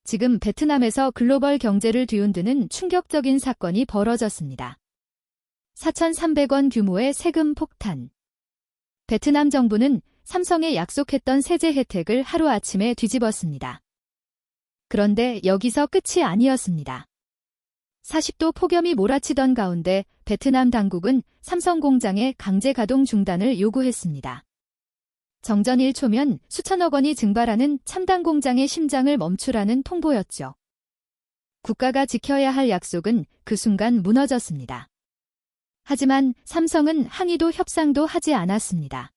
지금 베트남에서 글로벌 경제를 뒤흔드는 충격적인 사건이 벌어졌습니다. 4,300원 규모의 세금 폭탄. 베트남 정부는 삼성에 약속했던 세제 혜택을 하루아침에 뒤집었습니다. 그런데 여기서 끝이 아니었습니다. 40도 폭염이 몰아치던 가운데 베트남 당국은 삼성 공장의 강제 가동 중단을 요구했습니다. 정전 1초면 수천억 원이 증발하는 첨단 공장의 심장을 멈추라는 통보였죠. 국가가 지켜야 할 약속은 그 순간 무너졌습니다. 하지만 삼성은 항의도 협상도 하지 않았습니다.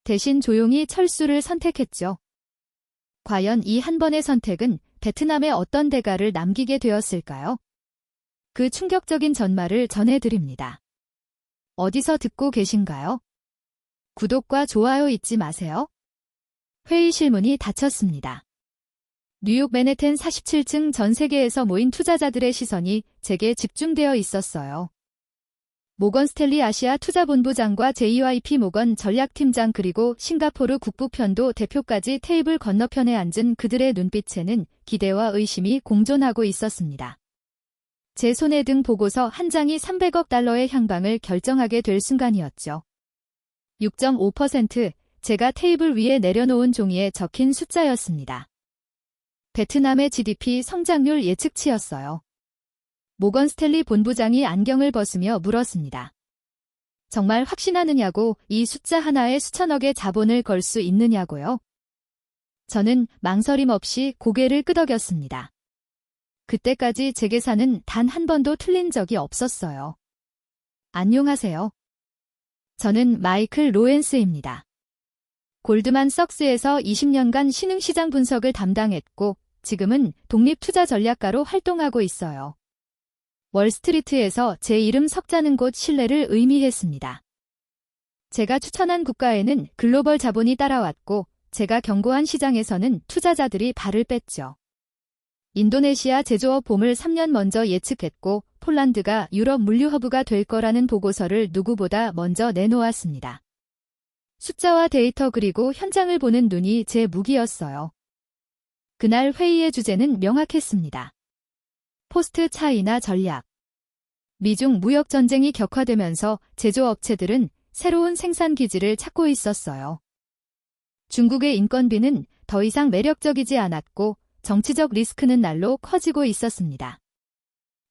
대신 조용히 철수를 선택했죠. 과연 이 한 번의 선택은 베트남에 어떤 대가를 남기게 되었을까요? 그 충격적인 전말을 전해드립니다. 어디서 듣고 계신가요? 구독과 좋아요 잊지 마세요. 회의실 문이 닫혔습니다. 뉴욕 맨해튼 47층 전 세계에서 모인 투자자들의 시선이 제게 집중되어 있었어요. 모건 스탠리 아시아 투자본부장과 JYP 모건 전략팀장 그리고 싱가포르 국부편도 대표까지 테이블 건너편에 앉은 그들의 눈빛에는 기대와 의심이 공존하고 있었습니다. 제 손에 든 보고서 한 장이 300억 달러의 향방을 결정하게 될 순간이었죠. 6.5%, 제가 테이블 위에 내려놓은 종이에 적힌 숫자였습니다. 베트남의 GDP 성장률 예측치였어요. 모건 스탠리 본부장이 안경을 벗으며 물었습니다. 정말 확신하느냐고, 이 숫자 하나에 수천억의 자본을 걸 수 있느냐고요? 저는 망설임 없이 고개를 끄덕였습니다. 그때까지 제 계산은 단 한 번도 틀린 적이 없었어요. 안녕하세요. 저는 마이클 로렌스입니다. 골드만석스에서 20년간 신흥시장 분석을 담당했고 지금은 독립투자전략가로 활동하고 있어요. 월스트리트에서 제 이름 석자는 곳 신뢰를 의미했습니다. 제가 추천한 국가에는 글로벌 자본이 따라왔고 제가 경고한 시장에서는 투자자들이 발을 뺐죠. 인도네시아 제조업 봄을 3년 먼저 예측했고 폴란드가 유럽 물류허브가 될 거라는 보고서를 누구보다 먼저 내놓았습니다. 숫자와 데이터 그리고 현장을 보는 눈이 제 무기였어요. 그날 회의의 주제는 명확했습니다. 포스트 차이나 전략. 미중 무역 전쟁이 격화되면서 제조업체들은 새로운 생산 기지를 찾고 있었어요. 중국의 인건비는 더 이상 매력적이지 않았고 정치적 리스크는 날로 커지고 있었습니다.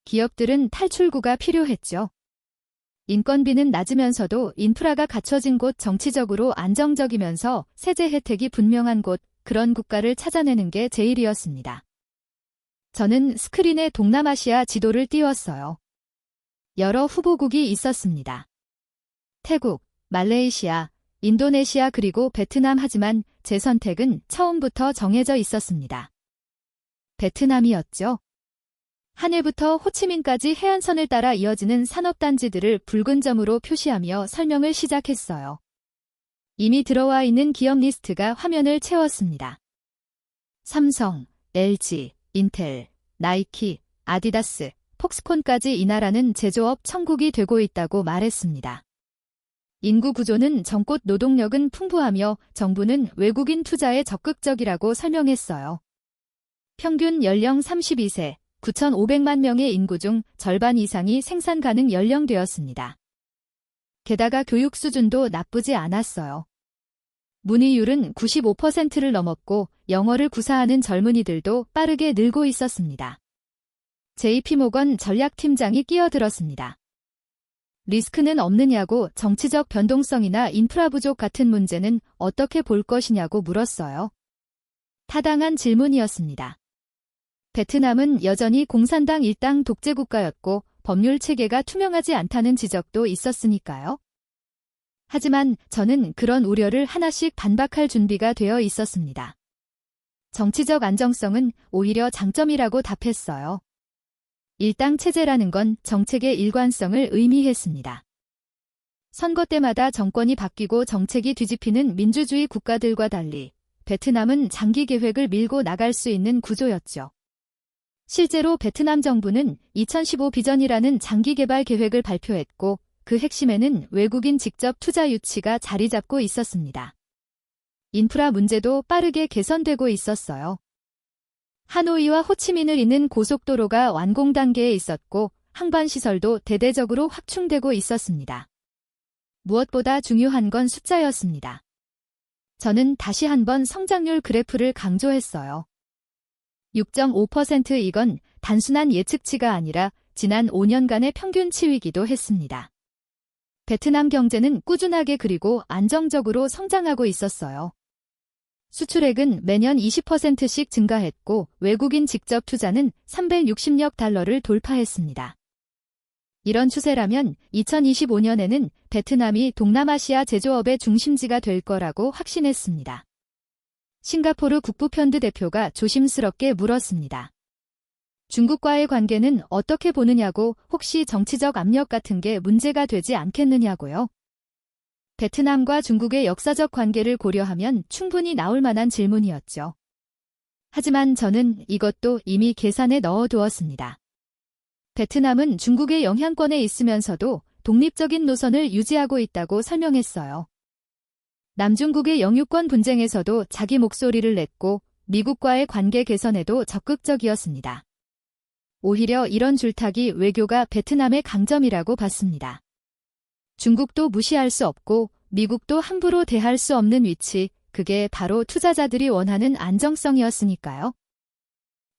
기업들은 탈출구가 필요했죠. 인건비는 낮으면서도 인프라가 갖춰진 곳, 정치적으로 안정적이면서 세제 혜택이 분명한 곳, 그런 국가를 찾아내는 게 제 일이었습니다. 저는 스크린에 동남아시아 지도를 띄웠어요. 여러 후보국이 있었습니다. 태국, 말레이시아, 인도네시아 그리고 베트남 하지만 제 선택은 처음부터 정해져 있었습니다. 베트남이었죠. 하늘부터 호치민까지 해안선을 따라 이어지는 산업단지들을 붉은 점으로 표시하며 설명을 시작했어요. 이미 들어와 있는 기업 리스트가 화면을 채웠습니다. 삼성, LG, 인텔, 나이키, 아디다스, 폭스콘까지 이 나라는 제조업 천국이 되고 있다고 말했습니다. 인구 구조는 젊고 노동력은 풍부하며 정부는 외국인 투자에 적극적이라고 설명했어요. 평균 연령 32세, 9,500만 명의 인구 중 절반 이상이 생산 가능 연령되었습니다. 게다가 교육 수준도 나쁘지 않았어요. 문의율은 95%를 넘었고 영어를 구사하는 젊은이들도 빠르게 늘고 있었습니다. JP모건 전략팀장이 끼어들었습니다. 리스크는 없느냐고, 정치적 변동성이나 인프라 부족 같은 문제는 어떻게 볼 것이냐고 물었어요. 타당한 질문이었습니다. 베트남은 여전히 공산당 일당 독재국가였고 법률 체계가 투명하지 않다는 지적도 있었으니까요. 하지만 저는 그런 우려를 하나씩 반박할 준비가 되어 있었습니다. 정치적 안정성은 오히려 장점이라고 답했어요. 일당 체제라는 건 정책의 일관성을 의미했습니다. 선거 때마다 정권이 바뀌고 정책이 뒤집히는 민주주의 국가들과 달리 베트남은 장기 계획을 밀고 나갈 수 있는 구조였죠. 실제로 베트남 정부는 2015 비전이라는 장기 개발 계획을 발표했고 그 핵심에는 외국인 직접 투자 유치가 자리 잡고 있었습니다. 인프라 문제도 빠르게 개선되고 있었어요. 하노이와 호치민을 잇는 고속도로가 완공 단계에 있었고 항반시설도 대대적으로 확충되고 있었습니다. 무엇보다 중요한 건 숫자였습니다. 저는 다시 한번 성장률 그래프를 강조했어요. 6.5% 이건 단순한 예측치가 아니라 지난 5년간의 평균치이기도 했습니다. 베트남 경제는 꾸준하게 그리고 안정적으로 성장하고 있었어요. 수출액은 매년 20%씩 증가했고 외국인 직접 투자는 360억 달러를 돌파했습니다. 이런 추세라면 2025년에는 베트남이 동남아시아 제조업의 중심지가 될 거라고 확신했습니다. 싱가포르 국부펀드 대표가 조심스럽게 물었습니다. 중국과의 관계는 어떻게 보느냐고, 혹시 정치적 압력 같은 게 문제가 되지 않겠느냐고요. 베트남과 중국의 역사적 관계를 고려하면 충분히 나올 만한 질문이었죠. 하지만 저는 이것도 이미 계산에 넣어두었습니다. 베트남은 중국의 영향권에 있으면서도 독립적인 노선을 유지하고 있다고 설명했어요. 남중국의 영유권 분쟁에서도 자기 목소리를 냈고 미국과의 관계 개선에도 적극적이었습니다. 오히려 이런 줄타기 외교가 베트남의 강점이라고 봤습니다. 중국도 무시할 수 없고 미국도 함부로 대할 수 없는 위치, 그게 바로 투자자들이 원하는 안정성이었으니까요.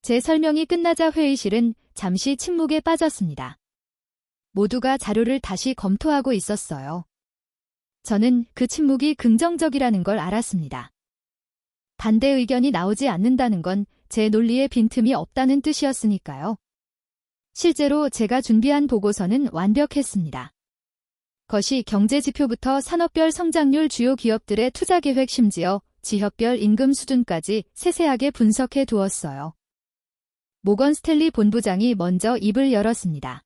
제 설명이 끝나자 회의실은 잠시 침묵에 빠졌습니다. 모두가 자료를 다시 검토하고 있었어요. 저는 그 침묵이 긍정적이라는 걸 알았습니다. 반대 의견이 나오지 않는다는 건 제 논리에 빈틈이 없다는 뜻이었으니까요. 실제로 제가 준비한 보고서는 완벽했습니다. 거시 경제지표부터 산업별 성장률, 주요 기업들의 투자계획, 심지어 지역별 임금 수준까지 세세하게 분석해 두었어요. 모건 스탠리 본부장이 먼저 입을 열었습니다.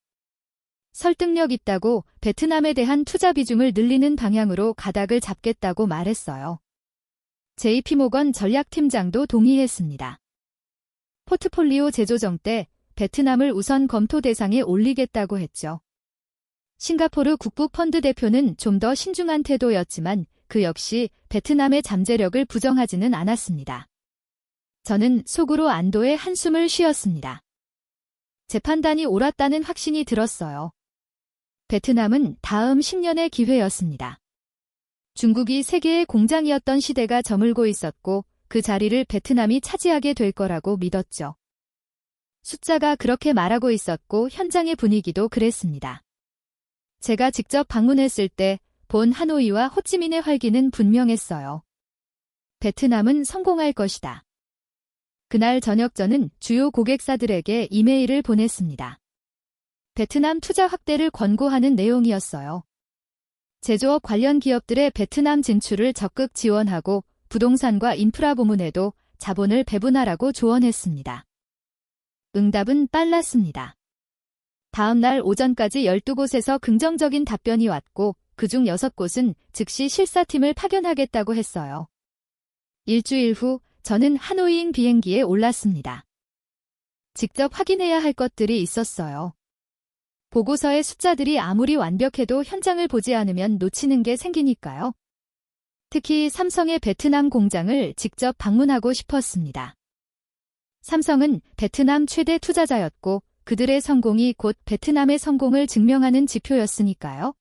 설득력 있다고 베트남에 대한 투자 비중을 늘리는 방향으로 가닥을 잡겠다고 말했어요. JP모건 전략팀장도 동의했습니다. 포트폴리오 재조정 때 베트남을 우선 검토 대상에 올리겠다고 했죠. 싱가포르 국부펀드 대표는 좀 더 신중한 태도였지만 그 역시 베트남의 잠재력을 부정하지는 않았습니다. 저는 속으로 안도의 한숨을 쉬었습니다. 제 판단이 옳았다는 확신이 들었어요. 베트남은 다음 10년의 기회였습니다. 중국이 세계의 공장이었던 시대가 저물고 있었고 그 자리를 베트남이 차지하게 될 거라고 믿었죠. 숫자가 그렇게 말하고 있었고 현장의 분위기도 그랬습니다. 제가 직접 방문했을 때 본 하노이와 호찌민의 활기는 분명했어요. 베트남은 성공할 것이다. 그날 저녁 저는 주요 고객사들에게 이메일을 보냈습니다. 베트남 투자 확대를 권고하는 내용이었어요. 제조업 관련 기업들의 베트남 진출을 적극 지원하고 부동산과 인프라 부문에도 자본을 배분하라고 조언했습니다. 응답은 빨랐습니다. 다음 날 오전까지 12곳에서 긍정적인 답변이 왔고 그중 6곳은 즉시 실사팀을 파견하겠다고 했어요. 일주일 후 저는 하노이행 비행기에 올랐습니다. 직접 확인해야 할 것들이 있었어요. 보고서의 숫자들이 아무리 완벽해도 현장을 보지 않으면 놓치는 게 생기니까요. 특히 삼성의 베트남 공장을 직접 방문하고 싶었습니다. 삼성은 베트남 최대 투자자였고 그들의 성공이 곧 베트남의 성공을 증명하는 지표였으니까요.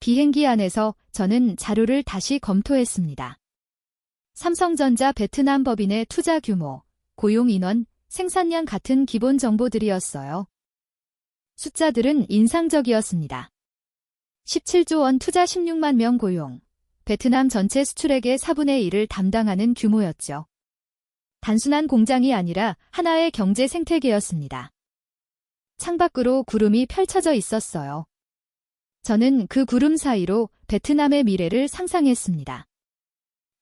비행기 안에서 저는 자료를 다시 검토했습니다. 삼성전자 베트남 법인의 투자 규모, 고용 인원, 생산량 같은 기본 정보들이었어요. 숫자들은 인상적이었습니다. 17조 원 투자 16만 명 고용, 베트남 전체 수출액의 4분의 1을 담당하는 규모였죠. 단순한 공장이 아니라 하나의 경제 생태계였습니다. 창밖으로 구름이 펼쳐져 있었어요. 저는 그 구름 사이로 베트남의 미래를 상상했습니다.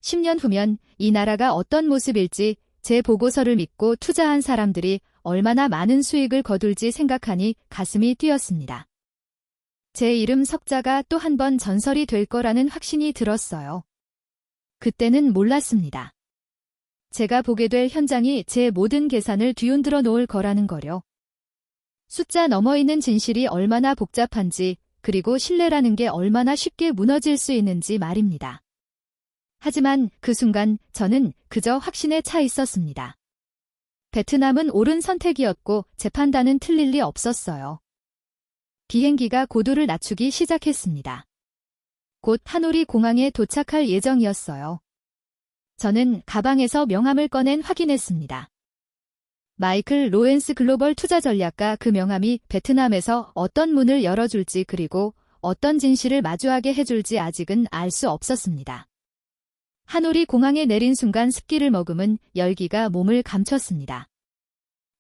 10년 후면 이 나라가 어떤 모습일지, 제 보고서를 믿고 투자한 사람들이 얼마나 많은 수익을 거둘지 생각하니 가슴이 뛰었습니다. 제 이름 석자가 또 한 번 전설이 될 거라는 확신이 들었어요. 그때는 몰랐습니다. 제가 보게 될 현장이 제 모든 계산을 뒤흔들어 놓을 거라는 거요. 숫자 너머 있는 진실이 얼마나 복잡한지, 그리고 신뢰라는 게 얼마나 쉽게 무너질 수 있는지 말입니다. 하지만 그 순간 저는 그저 확신에 차 있었습니다. 베트남은 옳은 선택이었고 재판단은 틀릴 리 없었어요. 비행기가 고도를 낮추기 시작했습니다. 곧 하노리 공항에 도착할 예정이었어요. 저는 가방에서 명함을 꺼낸 확인했습니다. 마이클 로렌스 글로벌 투자 전략가. 그 명함이 베트남에서 어떤 문을 열어줄지 그리고 어떤 진실을 마주하게 해줄지 아직은 알 수 없었습니다. 하노리 공항에 내린 순간 습기를 머금은 열기가 몸을 감췄습니다.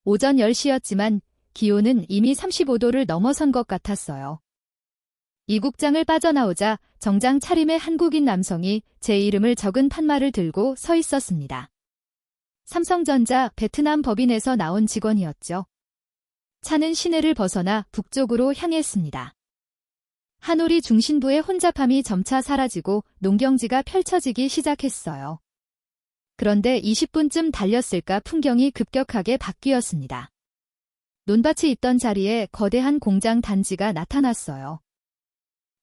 오전 10시였지만 기온은 이미 35도를 넘어선 것 같았어요. 이국장을 빠져나오자 정장 차림의 한국인 남성이 제 이름을 적은 판말을 들고 서 있었습니다. 삼성전자 베트남 법인에서 나온 직원이었죠. 차는 시내를 벗어나 북쪽으로 향했습니다. 하노리 중심부의 혼잡함이 점차 사라지고 농경지가 펼쳐지기 시작했어요. 그런데 20분쯤 달렸을까 풍경이 급격하게 바뀌었습니다. 논밭이 있던 자리에 거대한 공장 단지가 나타났어요.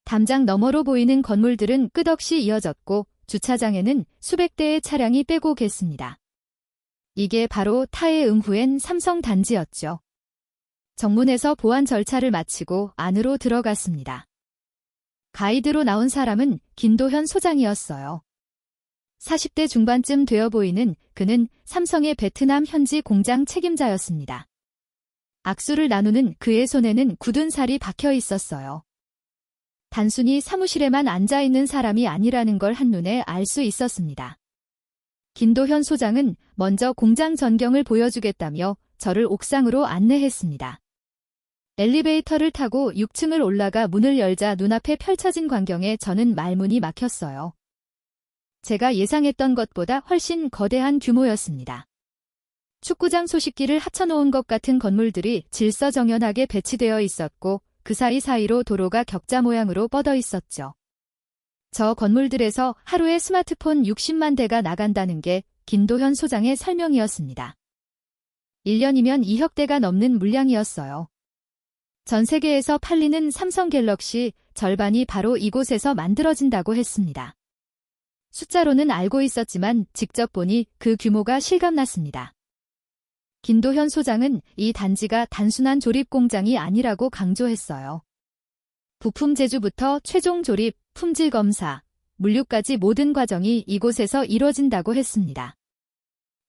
담장 너머로 보이는 건물들은 끝없이 이어졌고 주차장에는 수백 대의 차량이 빼곡했습니다. 이게 바로 타해 응후엔 삼성 단지였죠. 정문에서 보안 절차를 마치고 안으로 들어갔습니다. 가이드로 나온 사람은 김도현 소장이었어요. 40대 중반쯤 되어 보이는 그는 삼성의 베트남 현지 공장 책임자였습니다. 악수를 나누는 그의 손에는 굳은 살이 박혀 있었어요. 단순히 사무실에만 앉아있는 사람이 아니라는 걸 한눈에 알 수 있었습니다. 김도현 소장은 먼저 공장 전경을 보여주겠다며 저를 옥상으로 안내했습니다. 엘리베이터를 타고 6층을 올라가 문을 열자 눈앞에 펼쳐진 광경에 저는 말문이 막혔어요. 제가 예상했던 것보다 훨씬 거대한 규모였습니다. 축구장 소식기를 합쳐놓은 것 같은 건물들이 질서정연하게 배치되어 있었고 그 사이사이로 도로가 격자 모양으로 뻗어 있었죠. 저 건물들에서 하루에 스마트폰 60만 대가 나간다는 게 김도현 소장의 설명이었습니다. 1년이면 2억 대가 넘는 물량이었어요. 전 세계에서 팔리는 삼성 갤럭시 절반이 바로 이곳에서 만들어진다고 했습니다. 숫자로는 알고 있었지만 직접 보니 그 규모가 실감났습니다. 김도현 소장은 이 단지가 단순한 조립 공장이 아니라고 강조했어요. 부품 제조부터 최종 조립, 품질 검사, 물류까지 모든 과정이 이곳에서 이루어진다고 했습니다.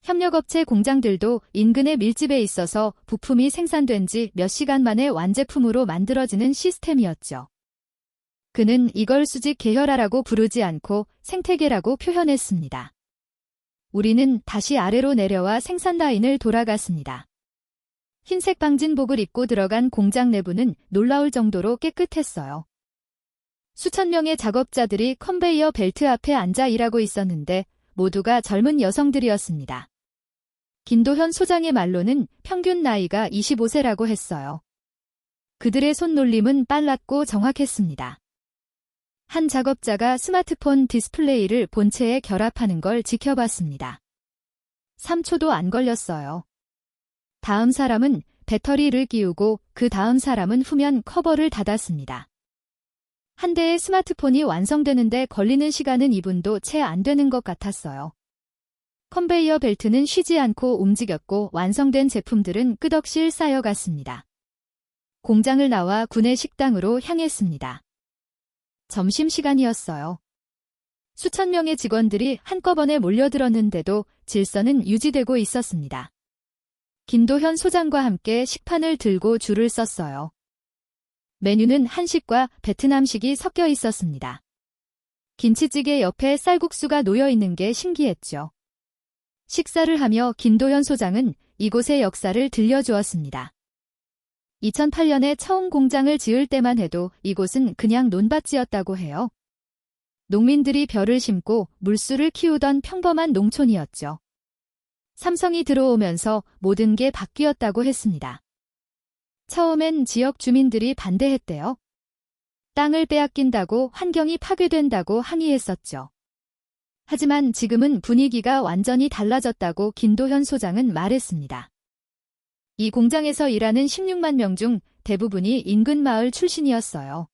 협력업체 공장들도 인근에 밀집해 있어서 부품이 생산된 지 몇 시간 만에 완제품으로 만들어지는 시스템이었죠. 그는 이걸 수직 계열화라고 부르지 않고 생태계라고 표현했습니다. 우리는 다시 아래로 내려와 생산 라인을 돌아갔습니다. 흰색 방진복을 입고 들어간 공장 내부는 놀라울 정도로 깨끗했어요. 수천 명의 작업자들이 컨베이어 벨트 앞에 앉아 일하고 있었는데 모두가 젊은 여성들이었습니다. 김도현 소장의 말로는 평균 나이가 25세라고 했어요. 그들의 손놀림은 빨랐고 정확했습니다. 한 작업자가 스마트폰 디스플레이를 본체에 결합하는 걸 지켜봤습니다. 3초도 안 걸렸어요. 다음 사람은 배터리를 끼우고 그 다음 사람은 후면 커버를 닫았습니다. 한 대의 스마트폰이 완성되는데 걸리는 시간은 2분도 채 안 되는 것 같았어요. 컨베이어 벨트는 쉬지 않고 움직였고 완성된 제품들은 끝없이 쌓여갔습니다. 공장을 나와 구내 식당으로 향했습니다. 점심시간이었어요. 수천 명의 직원들이 한꺼번에 몰려들었는데도 질서는 유지되고 있었습니다. 김도현 소장과 함께 식판을 들고 줄을 섰어요. 메뉴는 한식과 베트남식이 섞여 있었습니다. 김치찌개 옆에 쌀국수가 놓여 있는 게 신기했죠. 식사를 하며 김도현 소장은 이곳의 역사를 들려주었습니다. 2008년에 처음 공장을 지을 때만 해도 이곳은 그냥 논밭이었다고 해요. 농민들이 벼를 심고 물수를 키우던 평범한 농촌이었죠. 삼성이 들어오면서 모든 게 바뀌었다고 했습니다. 처음엔 지역 주민들이 반대했대요. 땅을 빼앗긴다고 환경이 파괴된다고 항의했었죠. 하지만 지금은 분위기가 완전히 달라졌다고 김도현 소장은 말했습니다. 이 공장에서 일하는 16만 명 중 대부분이 인근 마을 출신이었어요.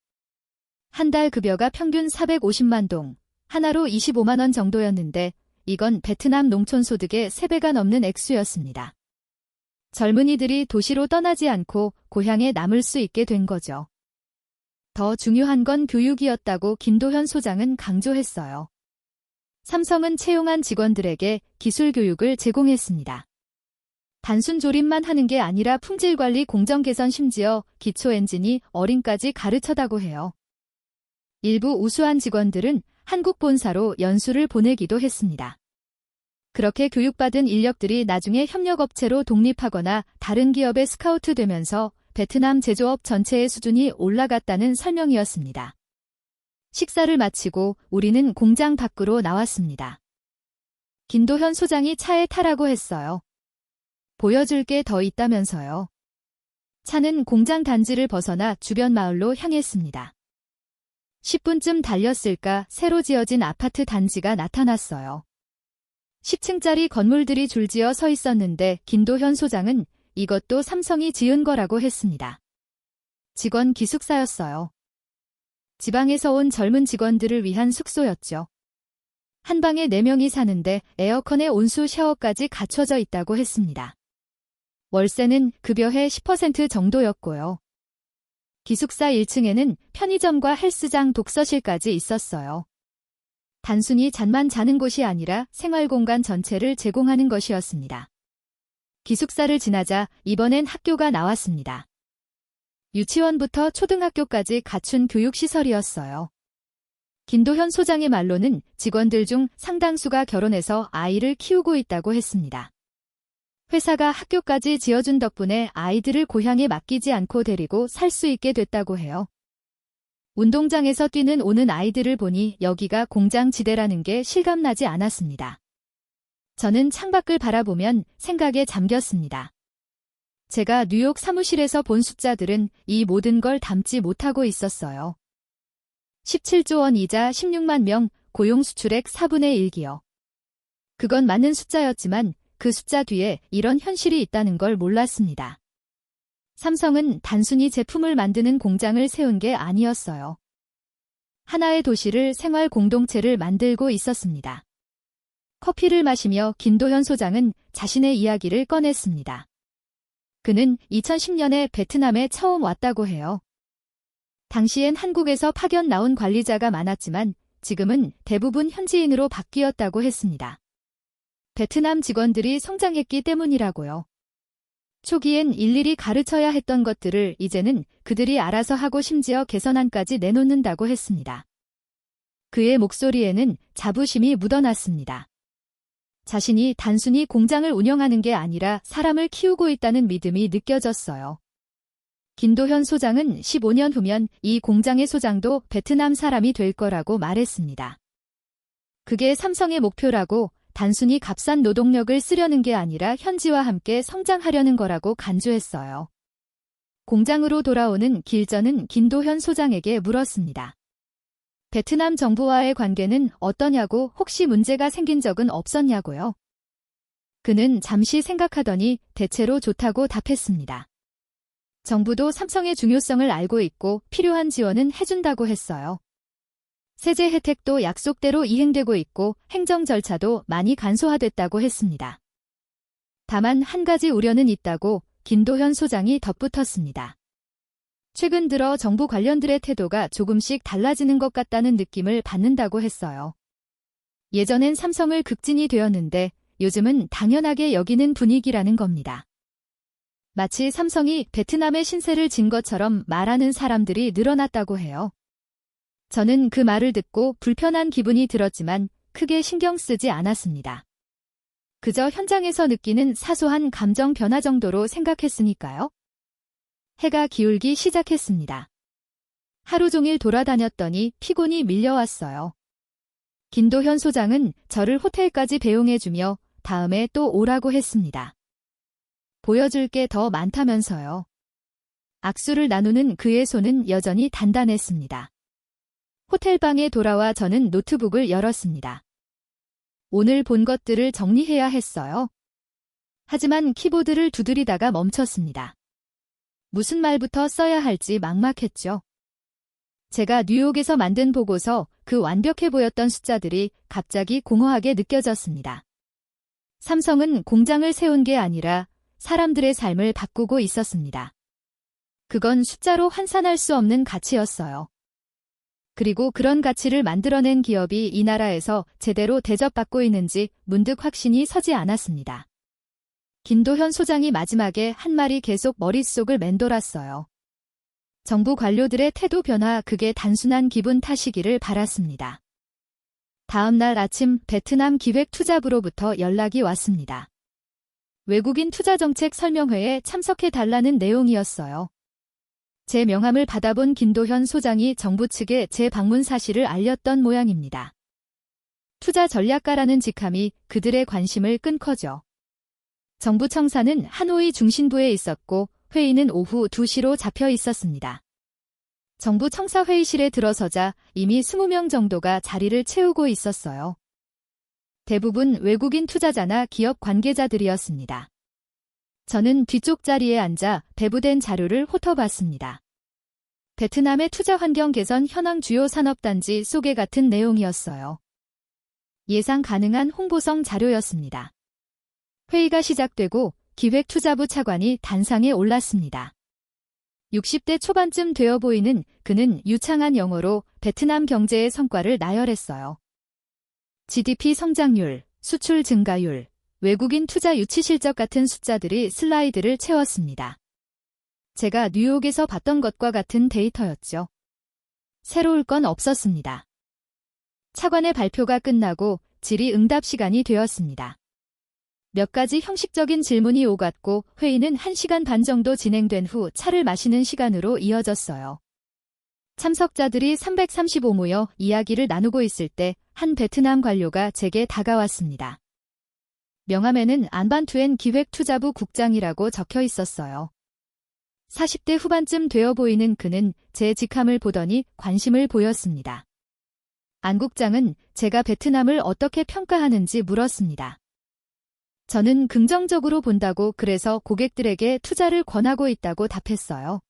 한 달 급여가 평균 450만 동, 하나로 25만 원 정도였는데 이건 베트남 농촌 소득의 3배가 넘는 액수였습니다. 젊은이들이 도시로 떠나지 않고 고향에 남을 수 있게 된 거죠. 더 중요한 건 교육이었다고 김도현 소장은 강조했어요. 삼성은 채용한 직원들에게 기술 교육을 제공했습니다. 단순 조립만 하는 게 아니라 품질관리, 공정 개선, 심지어 기초 엔지니 어린까지 가르쳐다고 해요. 일부 우수한 직원들은 한국 본사로 연수를 보내기도 했습니다. 그렇게 교육받은 인력들이 나중에 협력업체로 독립하거나 다른 기업에 스카우트되면서 베트남 제조업 전체의 수준이 올라갔다는 설명이었습니다. 식사를 마치고 우리는 공장 밖으로 나왔습니다. 김도현 소장이 차에 타라고 했어요. 보여줄 게 더 있다면서요. 차는 공장 단지를 벗어나 주변 마을로 향했습니다. 10분쯤 달렸을까 새로 지어진 아파트 단지가 나타났어요. 10층짜리 건물들이 줄지어 서 있었는데 김도현 소장은 이것도 삼성이 지은 거라고 했습니다. 직원 기숙사였어요. 지방에서 온 젊은 직원들을 위한 숙소였죠. 한 방에 4명이 사는데 에어컨에 온수 샤워까지 갖춰져 있다고 했습니다. 월세는 급여의 10% 정도였고요. 기숙사 1층에는 편의점과 헬스장, 독서실까지 있었어요. 단순히 잠만 자는 곳이 아니라 생활공간 전체를 제공하는 것이었습니다. 기숙사를 지나자 이번엔 학교가 나왔습니다. 유치원부터 초등학교까지 갖춘 교육시설이었어요. 김도현 소장의 말로는 직원들 중 상당수가 결혼해서 아이를 키우고 있다고 했습니다. 회사가 학교까지 지어준 덕분에 아이들을 고향에 맡기지 않고 데리고 살 수 있게 됐다고 해요. 운동장에서 뛰는 오는 아이들을 보니 여기가 공장 지대라는 게 실감나지 않았습니다. 저는 창밖을 바라보면 생각에 잠겼습니다. 제가 뉴욕 사무실에서 본 숫자들은 이 모든 걸 담지 못하고 있었어요. 17조 원 이자 16만 명, 고용 수출액 4분의 1기요. 그건 맞는 숫자였지만 그 숫자 뒤에 이런 현실이 있다는 걸 몰랐습니다. 삼성은 단순히 제품을 만드는 공장을 세운 게 아니었어요. 하나의 도시를, 생활 공동체를 만들고 있었습니다. 커피를 마시며 김도현 소장은 자신의 이야기를 꺼냈습니다. 그는 2010년에 베트남에 처음 왔다고 해요. 당시엔 한국에서 파견 나온 관리자가 많았지만 지금은 대부분 현지인으로 바뀌었다고 했습니다. 베트남 직원들이 성장했기 때문이라고요. 초기엔 일일이 가르쳐야 했던 것들을 이제는 그들이 알아서 하고 심지어 개선안까지 내놓는다고 했습니다. 그의 목소리에는 자부심이 묻어났습니다. 자신이 단순히 공장을 운영하는 게 아니라 사람을 키우고 있다는 믿음이 느껴졌어요. 김도현 소장은 15년 후면 이 공장의 소장도 베트남 사람이 될 거라고 말했습니다. 그게 삼성의 목표라고, 단순히 값싼 노동력을 쓰려는 게 아니라 현지와 함께 성장하려는 거라고 간주했어요. 공장으로 돌아오는 길 전은 김도현 소장에게 물었습니다. 베트남 정부와의 관계는 어떠냐고, 혹시 문제가 생긴 적은 없었냐고요. 그는 잠시 생각하더니 대체로 좋다고 답했습니다. 정부도 삼성의 중요성을 알고 있고 필요한 지원은 해준다고 했어요. 세제 혜택도 약속대로 이행되고 있고 행정 절차도 많이 간소화됐다고 했습니다. 다만 한 가지 우려는 있다고 김도현 소장이 덧붙였습니다. 최근 들어 정부 관련들의 태도가 조금씩 달라지는 것 같다는 느낌을 받는다고 했어요. 예전엔 삼성을 극진이 되었는데 요즘은 당연하게 여기는 분위기라는 겁니다. 마치 삼성이 베트남의 신세를 진 것처럼 말하는 사람들이 늘어났다고 해요. 저는 그 말을 듣고 불편한 기분이 들었지만 크게 신경 쓰지 않았습니다. 그저 현장에서 느끼는 사소한 감정 변화 정도로 생각했으니까요. 해가 기울기 시작했습니다. 하루 종일 돌아다녔더니 피곤이 밀려왔어요. 김도현 소장은 저를 호텔까지 배웅해주며 다음에 또 오라고 했습니다. 보여줄 게 더 많다면서요. 악수를 나누는 그의 손은 여전히 단단했습니다. 호텔방에 돌아와 저는 노트북을 열었습니다. 오늘 본 것들을 정리해야 했어요. 하지만 키보드를 두드리다가 멈췄습니다. 무슨 말부터 써야 할지 막막했죠. 제가 뉴욕에서 만든 보고서, 그 완벽해 보였던 숫자들이 갑자기 공허하게 느껴졌습니다. 삼성은 공장을 세운 게 아니라 사람들의 삶을 바꾸고 있었습니다. 그건 숫자로 환산할 수 없는 가치였어요. 그리고 그런 가치를 만들어낸 기업이 이 나라에서 제대로 대접받고 있는지 문득 확신이 서지 않았습니다. 김도현 소장이 마지막에 한 말이 계속 머릿속을 맴돌았어요. 정부 관료들의 태도 변화, 그게 단순한 기분 탓이기를 바랐습니다. 다음 날 아침 베트남 기획투자부로부터 연락이 왔습니다. 외국인 투자정책 설명회에 참석해달라는 내용이었어요. 제 명함을 받아본 김도현 소장이 정부 측에 제 방문 사실을 알렸던 모양입니다. 투자 전략가라는 직함이 그들의 관심을 끈 거죠. 정부 청사는 하노이 중심부에 있었고 회의는 오후 2시로 잡혀 있었습니다. 정부 청사 회의실에 들어서자 이미 20명 정도가 자리를 채우고 있었어요. 대부분 외국인 투자자나 기업 관계자들이었습니다. 저는 뒤쪽 자리에 앉아 배부된 자료를 훑어봤습니다. 베트남의 투자 환경 개선 현황, 주요 산업단지 소개 같은 내용이었어요. 예상 가능한 홍보성 자료였습니다. 회의가 시작되고 기획투자부 차관이 단상에 올랐습니다. 60대 초반쯤 되어 보이는 그는 유창한 영어로 베트남 경제의 성과를 나열했어요. GDP 성장률, 수출 증가율, 외국인 투자 유치 실적 같은 숫자들이 슬라이드를 채웠습니다. 제가 뉴욕에서 봤던 것과 같은 데이터였죠. 새로울 건 없었습니다. 차관의 발표가 끝나고 질의응답 시간이 되었습니다. 몇 가지 형식적인 질문이 오갔고 회의는 1시간 반 정도 진행된 후 차를 마시는 시간으로 이어졌어요. 참석자들이 335 모여 이야기를 나누고 있을 때 한 베트남 관료가 제게 다가왔습니다. 명함에는 안반투엔 기획투자부 국장이라고 적혀 있었어요. 40대 후반쯤 되어 보이는 그는 제 직함을 보더니 관심을 보였습니다. 안 국장은 제가 베트남을 어떻게 평가하는지 물었습니다. 저는 긍정적으로 본다고, 그래서 고객들에게 투자를 권하고 있다고 답했어요.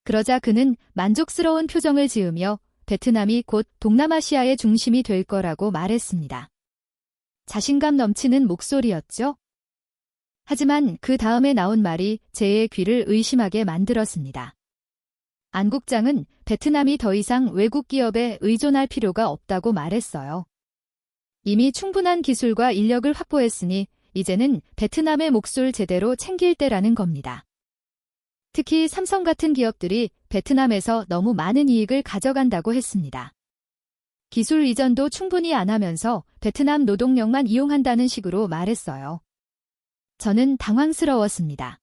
그러자 그는 만족스러운 표정을 지으며 베트남이 곧 동남아시아의 중심이 될 거라고 말했습니다. 자신감 넘치는 목소리였죠? 하지만 그 다음에 나온 말이 제 귀를 의심하게 만들었습니다. 안 국장은 베트남이 더 이상 외국 기업에 의존할 필요가 없다고 말했어요. 이미 충분한 기술과 인력을 확보했으니 이제는 베트남의 몫을 제대로 챙길 때라는 겁니다. 특히 삼성 같은 기업들이 베트남에서 너무 많은 이익을 가져간다고 했습니다. 기술 이전도 충분히 안 하면서 베트남 노동력만 이용한다는 식으로 말했어요. 저는 당황스러웠습니다.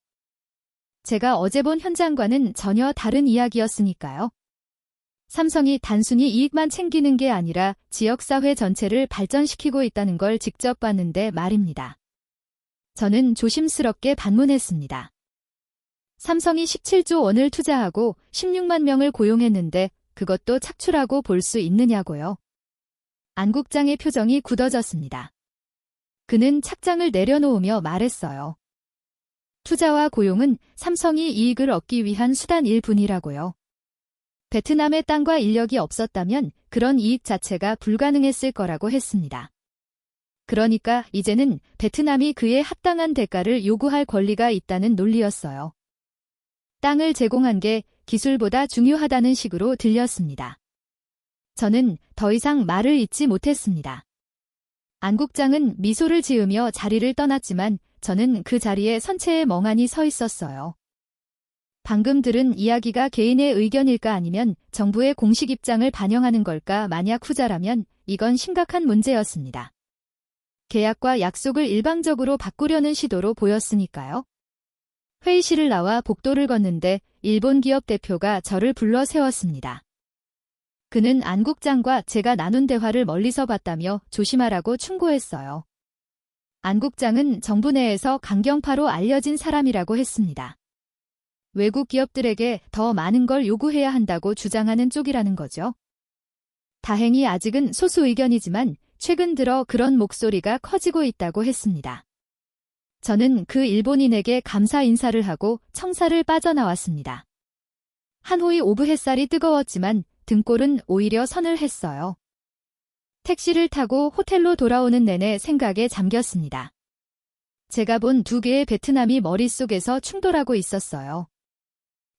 제가 어제 본 현장과는 전혀 다른 이야기였으니까요. 삼성이 단순히 이익만 챙기는 게 아니라 지역사회 전체를 발전시키고 있다는 걸 직접 봤는데 말입니다. 저는 조심스럽게 반문했습니다. 삼성이 17조 원을 투자하고 16만 명을 고용했는데 그것도 착출하고 볼 수 있느냐고요. 안 국장의 표정이 굳어졌습니다. 그는 착장을 내려놓으며 말했어요. 투자와 고용은 삼성이 이익을 얻기 위한 수단일 뿐이라고요. 베트남의 땅과 인력이 없었다면 그런 이익 자체가 불가능했을 거라고 했습니다. 그러니까 이제는 베트남이 그에 합당한 대가를 요구할 권리가 있다는 논리였어요. 땅을 제공한 게 기술보다 중요하다는 식으로 들렸습니다. 저는 더 이상 말을 잇지 못했습니다. 안 국장은 미소를 지으며 자리를 떠났지만 저는 그 자리에 선체에 멍하니 서 있었어요. 방금 들은 이야기가 개인의 의견일까 아니면 정부의 공식 입장을 반영하는 걸까? 만약 후자라면 이건 심각한 문제였습니다. 계약과 약속을 일방적으로 바꾸려는 시도로 보였으니까요. 회의실을 나와 복도를 걷는데 일본 기업 대표가 저를 불러 세웠습니다. 그는 안 국장과 제가 나눈 대화를 멀리서 봤다며 조심하라고 충고했어요. 안 국장은 정부 내에서 강경파로 알려진 사람이라고 했습니다. 외국 기업들에게 더 많은 걸 요구해야 한다고 주장하는 쪽이라는 거죠. 다행히 아직은 소수 의견이지만 최근 들어 그런 목소리가 커지고 있다고 했습니다. 저는 그 일본인에게 감사 인사를 하고 청사를 빠져나왔습니다. 하노이 오브 햇살이 뜨거웠지만 등골은 오히려 선을 했어요. 택시를 타고 호텔로 돌아오는 내내 생각에 잠겼습니다. 제가 본 두 개의 베트남이 머릿속에서 충돌하고 있었어요.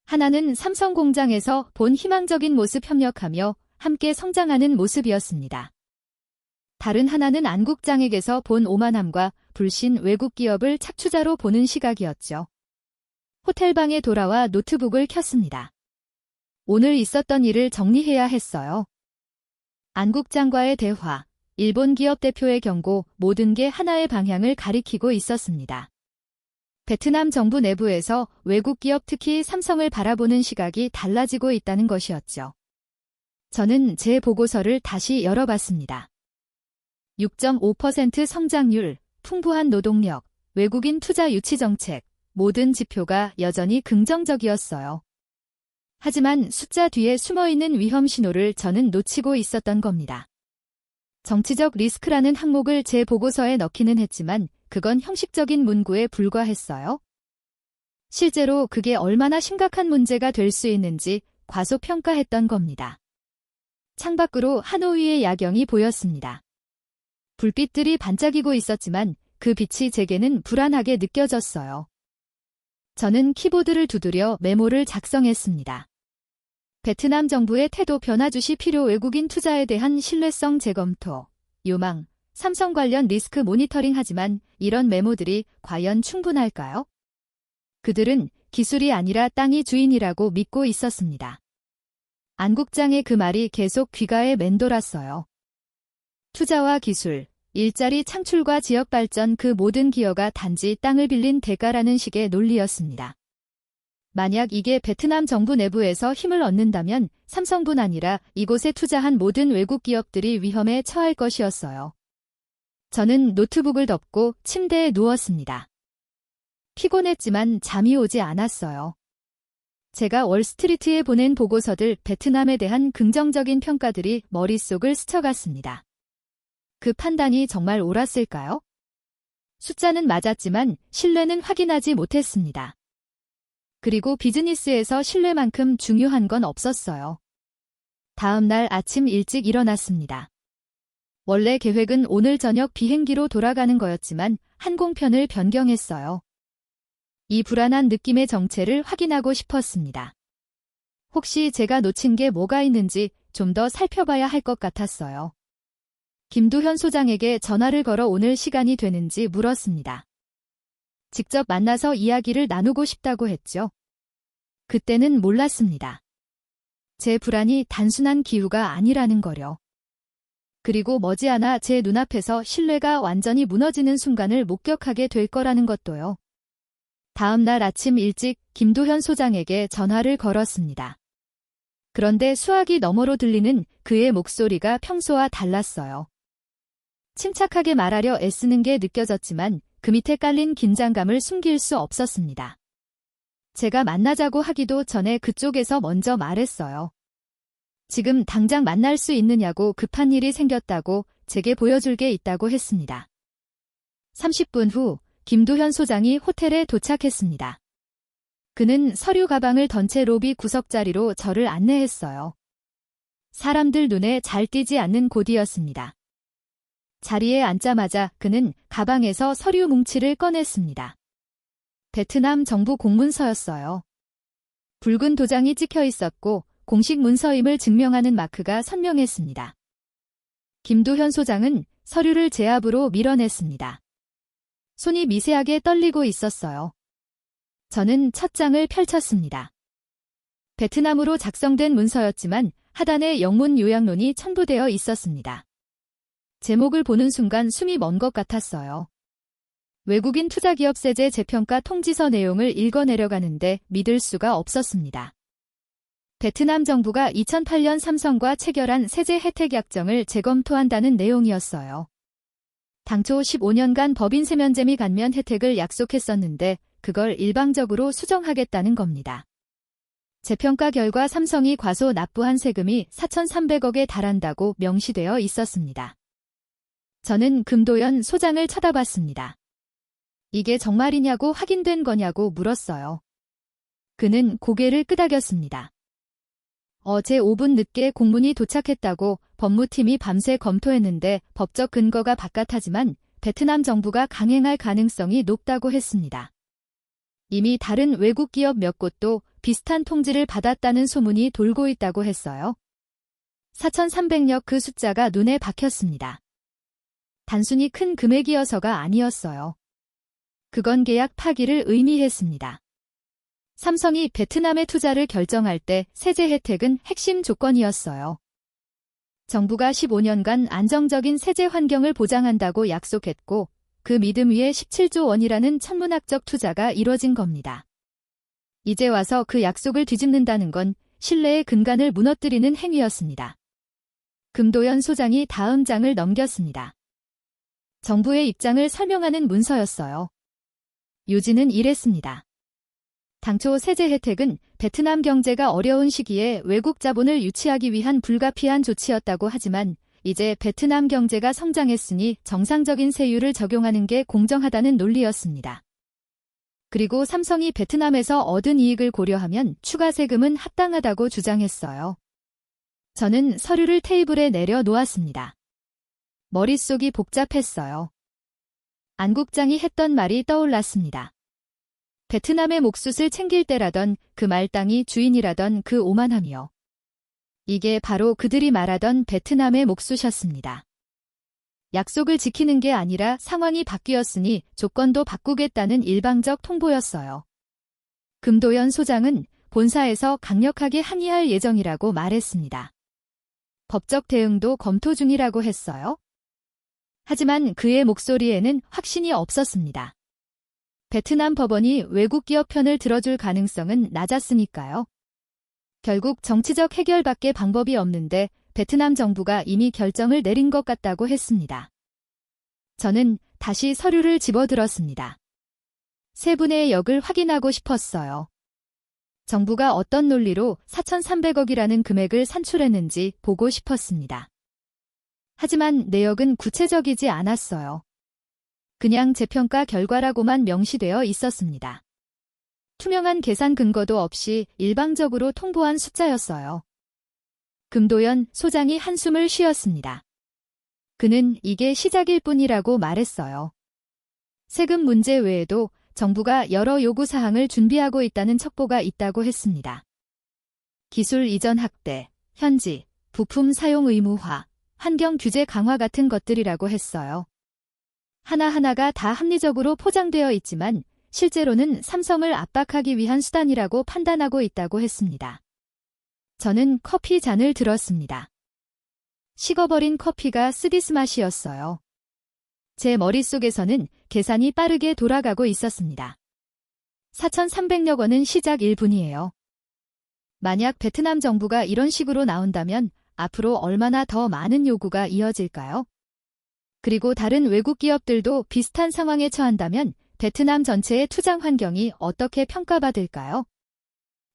하나는 삼성 공장에서 본 희망적인 모습 협력하며 함께 성장하는 모습이었습니다. 다른 하나는 안국장에게서 본 오만함과 불신 외국 기업을 착취자로 보는 시각이었죠. 호텔방에 돌아와 노트북을 켰습니다. 오늘 있었던 일을 정리해야 했어요. 안국장과의 대화, 일본 기업 대표의 경고, 모든 게 하나의 방향을 가리키고 있었습니다. 베트남 정부 내부에서 외국 기업 특히 삼성을 바라보는 시각이 달라지고 있다는 것이었죠. 저는 제 보고서를 다시 열어봤습니다. 6.5% 성장률, 풍부한 노동력, 외국인 투자 유치 정책, 모든 지표가 여전히 긍정적이었어요. 하지만 숫자 뒤에 숨어있는 위험 신호를 저는 놓치고 있었던 겁니다. 정치적 리스크라는 항목을 제 보고서에 넣기는 했지만 그건 형식적인 문구에 불과했어요. 실제로 그게 얼마나 심각한 문제가 될 수 있는지 과소평가했던 겁니다. 창밖으로 하노이의 야경이 보였습니다. 불빛들이 반짝이고 있었지만 그 빛이 제게는 불안하게 느껴졌어요. 저는 키보드를 두드려 메모를 작성했습니다. 베트남 정부의 태도 변화 주시 필요, 외국인 투자에 대한 신뢰성 재검토, 요망, 삼성 관련 리스크 모니터링. 하지만 이런 메모들이 과연 충분할까요? 그들은 기술이 아니라 땅이 주인이라고 믿고 있었습니다. 안국장의 그 말이 계속 귓가에 맴돌았어요. 투자와 기술, 일자리 창출과 지역 발전, 그 모든 기여가 단지 땅을 빌린 대가라는 식의 논리였습니다. 만약 이게 베트남 정부 내부에서 힘을 얻는다면 삼성뿐 아니라 이곳에 투자한 모든 외국 기업들이 위험에 처할 것이었어요. 저는 노트북을 덮고 침대에 누웠습니다. 피곤했지만 잠이 오지 않았어요. 제가 월스트리트에 보낸 보고서들, 베트남에 대한 긍정적인 평가들이 머릿속을 스쳐갔습니다. 그 판단이 정말 옳았을까요? 숫자는 맞았지만 신뢰는 확인하지 못했습니다. 그리고 비즈니스에서 신뢰만큼 중요한 건 없었어요. 다음 날 아침 일찍 일어났습니다. 원래 계획은 오늘 저녁 비행기로 돌아가는 거였지만 항공편을 변경했어요. 이 불안한 느낌의 정체를 확인하고 싶었습니다. 혹시 제가 놓친 게 뭐가 있는지 좀 더 살펴봐야 할 것 같았어요. 김두현 소장에게 전화를 걸어 오늘 시간이 되는지 물었습니다. 직접 만나서 이야기를 나누고 싶다고 했죠. 그때는 몰랐습니다. 제 불안이 단순한 기후가 아니라는 거요. 그리고 머지않아 제 눈앞에서 신뢰가 완전히 무너지는 순간을 목격하게 될 거라는 것도요. 다음 날 아침 일찍 김두현 소장에게 전화를 걸었습니다. 그런데 수화기 너머로 들리는 그의 목소리가 평소와 달랐어요. 침착하게 말하려 애쓰는 게 느껴졌지만 그 밑에 깔린 긴장감을 숨길 수 없었습니다. 제가 만나자고 하기도 전에 그쪽에서 먼저 말했어요. 지금 당장 만날 수 있느냐고, 급한 일이 생겼다고, 제게 보여줄 게 있다고 했습니다. 30분 후 김두현 소장이 호텔에 도착했습니다. 그는 서류 가방을 던 채 로비 구석자리로 저를 안내했어요. 사람들 눈에 잘 띄지 않는 곳이었습니다. 자리에 앉자마자 그는 가방에서 서류 뭉치를 꺼냈습니다. 베트남 정부 공문서였어요. 붉은 도장이 찍혀 있었고 공식 문서임을 증명하는 마크가 선명했습니다. 김두현 소장은 서류를 제 앞으로 밀어냈습니다. 손이 미세하게 떨리고 있었어요. 저는 첫 장을 펼쳤습니다. 베트남으로 작성된 문서였지만 하단에 영문 요약론이 첨부되어 있었습니다. 제목을 보는 순간 숨이 멎은 것 같았어요. 외국인 투자기업 세제 재평가 통지서 내용을 읽어내려가는데 믿을 수가 없었습니다. 베트남 정부가 2008년 삼성과 체결한 세제 혜택 약정을 재검토한다는 내용이었어요. 당초 15년간 법인 세면제 및 감면 혜택을 약속했었는데 그걸 일방적으로 수정하겠다는 겁니다. 재평가 결과 삼성이 과소 납부한 세금이 4,300억에 달한다고 명시되어 있었습니다. 저는 김두현 소장을 쳐다봤습니다. 이게 정말이냐고, 확인된 거냐고 물었어요. 그는 고개를 끄덕였습니다. 어제 5분 늦게 공문이 도착했다고 법무팀이 밤새 검토했는데 법적 근거가 바깥하지만 베트남 정부가 강행할 가능성이 높다고 했습니다. 이미 다른 외국 기업 몇 곳도 비슷한 통지를 받았다는 소문이 돌고 있다고 했어요. 4,300억 그 숫자가 눈에 박혔습니다. 단순히 큰 금액이어서가 아니었어요. 그건 계약 파기를 의미했습니다. 삼성이 베트남에 투자를 결정할 때 세제 혜택은 핵심 조건이었어요. 정부가 15년간 안정적인 세제 환경을 보장한다고 약속했고 그 믿음 위에 17조 원이라는 천문학적 투자가 이뤄진 겁니다. 이제 와서 그 약속을 뒤집는다는 건 신뢰의 근간을 무너뜨리는 행위였습니다. 금도연 소장이 다음 장을 넘겼습니다. 정부의 입장을 설명하는 문서였어요. 요지는 이랬습니다. 당초 세제 혜택은 베트남 경제가 어려운 시기에 외국 자본을 유치하기 위한 불가피한 조치였다고 하지만 이제 베트남 경제가 성장했으니 정상적인 세율을 적용하는 게 공정하다는 논리였습니다. 그리고 삼성이 베트남에서 얻은 이익을 고려하면 추가 세금은 합당하다고 주장했어요. 저는 서류를 테이블에 내려놓았습니다. 머릿속이 복잡했어요. 안 국장이 했던 말이 떠올랐습니다. 베트남의 목숫을 챙길 때라던 그 말땅이 주인이라던 그 오만함이요. 이게 바로 그들이 말하던 베트남의 목숫이었습니다. 약속을 지키는 게 아니라 상황이 바뀌었으니 조건도 바꾸겠다는 일방적 통보였어요. 금도연 소장은 본사에서 강력하게 항의할 예정이라고 말했습니다. 법적 대응도 검토 중이라고 했어요. 하지만 그의 목소리에는 확신이 없었습니다. 베트남 법원이 외국 기업 편을 들어줄 가능성은 낮았으니까요. 결국 정치적 해결밖에 방법이 없는데 베트남 정부가 이미 결정을 내린 것 같다고 했습니다. 저는 다시 서류를 집어들었습니다. 세 분의 역을 확인하고 싶었어요. 정부가 어떤 논리로 4,300억이라는 금액을 산출했는지 보고 싶었습니다. 하지만 내역은 구체적이지 않았어요. 그냥 재평가 결과라고만 명시되어 있었습니다. 투명한 계산 근거도 없이 일방적으로 통보한 숫자였어요. 금도연 소장이 한숨을 쉬었습니다. 그는 이게 시작일 뿐이라고 말했어요. 세금 문제 외에도 정부가 여러 요구사항을 준비하고 있다는 첩보가 있다고 했습니다. 기술 이전 확대, 현지, 부품 사용 의무화, 환경 규제 강화 같은 것들이라고 했어요. 하나하나가 다 합리적으로 포장되어 있지만 실제로는 삼성을 압박하기 위한 수단이라고 판단하고 있다고 했습니다. 저는 커피 잔을 들었습니다. 식어버린 커피가 쓰디스 맛이었어요. 제 머릿속에서는 계산이 빠르게 돌아가고 있었습니다. 4,300억 원은 시작일 뿐이에요. 만약 베트남 정부가 이런 식으로 나온다면 앞으로 얼마나 더 많은 요구가 이어질까요? 그리고 다른 외국 기업들도 비슷한 상황에 처한다면 베트남 전체의 투자 환경이 어떻게 평가받을까요?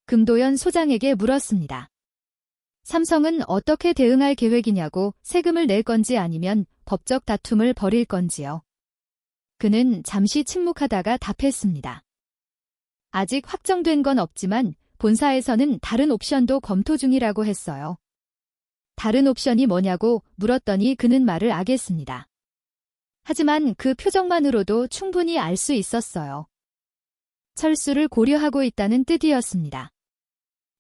금도연 소장에게 물었습니다. 삼성은 어떻게 대응할 계획이냐고 세금을 낼 건지 아니면 법적 다툼을 벌일 건지요. 그는 잠시 침묵하다가 답했습니다. 아직 확정된 건 없지만 본사에서는 다른 옵션도 검토 중이라고 했어요. 다른 옵션이 뭐냐고 물었더니 그는 말을 아겠습니다. 하지만 그 표정만으로도 충분히 알 수 있었어요. 철수를 고려하고 있다는 뜻이었습니다.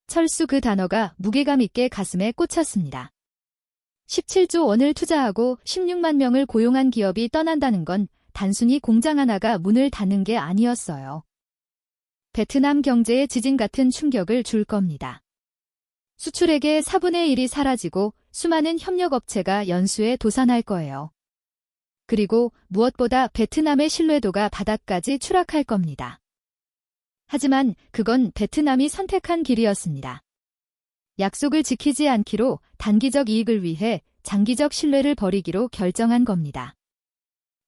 철수 그 단어가 무게감 있게 가슴에 꽂혔습니다. 17조 원을 투자하고 16만 명을 고용한 기업이 떠난다는 건 단순히 공장 하나가 문을 닫는 게 아니었어요. 베트남 경제에 지진 같은 충격을 줄 겁니다. 수출액의 4분의 1이 사라지고 수많은 협력업체가 연수에 도산할 거예요. 그리고 무엇보다 베트남의 신뢰도가 바닥까지 추락할 겁니다. 하지만 그건 베트남이 선택한 길이었습니다. 약속을 지키지 않기로 단기적 이익을 위해 장기적 신뢰를 버리기로 결정한 겁니다.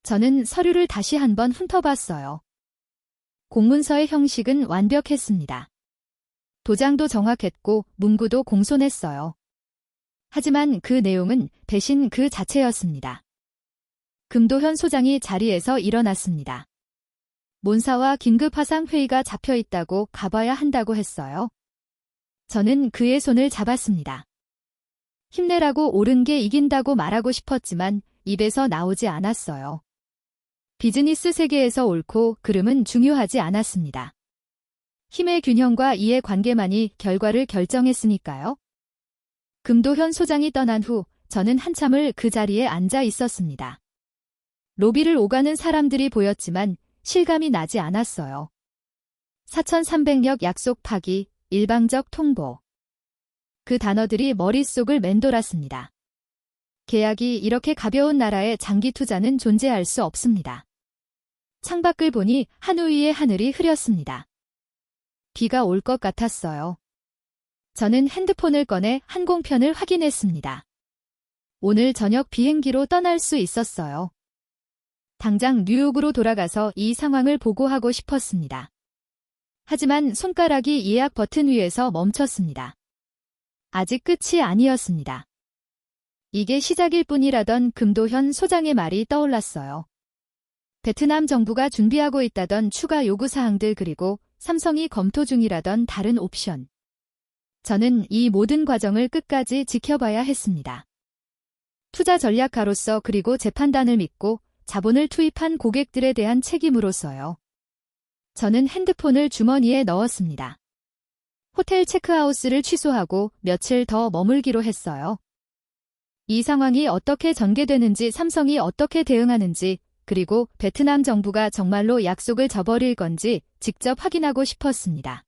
저는 서류를 다시 한번 훑어봤어요. 공문서의 형식은 완벽했습니다. 도장도 정확했고 문구도 공손했어요. 하지만 그 내용은 배신 그 자체였습니다. 금도현 소장이 자리에서 일어났습니다. 몬사와 긴급 화상 회의가 잡혀 있다고 가봐야 한다고 했어요. 저는 그의 손을 잡았습니다. 힘내라고 옳은 게 이긴다고 말하고 싶었지만 입에서 나오지 않았어요. 비즈니스 세계에서 옳고 그름은 중요하지 않았습니다. 힘의 균형과 이해 관계만이 결과를 결정했으니까요. 금도현 소장이 떠난 후 저는 한참을 그 자리에 앉아 있었습니다. 로비를 오가는 사람들이 보였지만 실감이 나지 않았어요. 4,300억 약속 파기, 일방적 통보. 그 단어들이 머릿속을 맴돌았습니다. 계약이 이렇게 가벼운 나라에 장기 투자는 존재할 수 없습니다. 창밖을 보니 하노이의 하늘이 흐렸습니다. 비가 올 것 같았어요. 저는 핸드폰을 꺼내 항공편을 확인했습니다. 오늘 저녁 비행기로 떠날 수 있었어요. 당장 뉴욕으로 돌아가서 이 상황을 보고하고 싶었습니다. 하지만 손가락이 예약 버튼 위에서 멈췄습니다. 아직 끝이 아니었습니다. 이게 시작일 뿐이라던 금도현 소장의 말이 떠올랐어요. 베트남 정부가 준비하고 있다던 추가 요구사항들 그리고 삼성이 검토 중이라던 다른 옵션. 저는 이 모든 과정을 끝까지 지켜봐야 했습니다. 투자 전략가로서 그리고 재판단을 믿고 자본을 투입한 고객들에 대한 책임으로서요. 저는 핸드폰을 주머니에 넣었습니다. 호텔 체크아웃을 취소하고 며칠 더 머물기로 했어요. 이 상황이 어떻게 전개되는지, 삼성이 어떻게 대응하는지, 그리고 베트남 정부가 정말로 약속을 저버릴 건지 직접 확인하고 싶었습니다.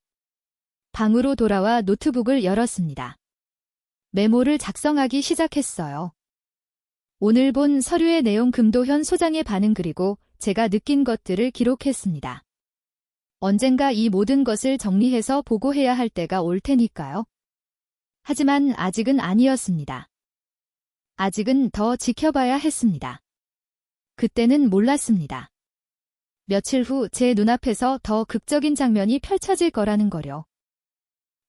방으로 돌아와 노트북을 열었습니다. 메모를 작성하기 시작했어요. 오늘 본 서류의 내용, 금도현 소장의 반응 그리고 제가 느낀 것들을 기록했습니다. 언젠가 이 모든 것을 정리해서 보고해야 할 때가 올 테니까요. 하지만 아직은 아니었습니다. 아직은 더 지켜봐야 했습니다. 그때는 몰랐습니다. 며칠 후 제 눈앞에서 더 극적인 장면이 펼쳐질 거라는 거요.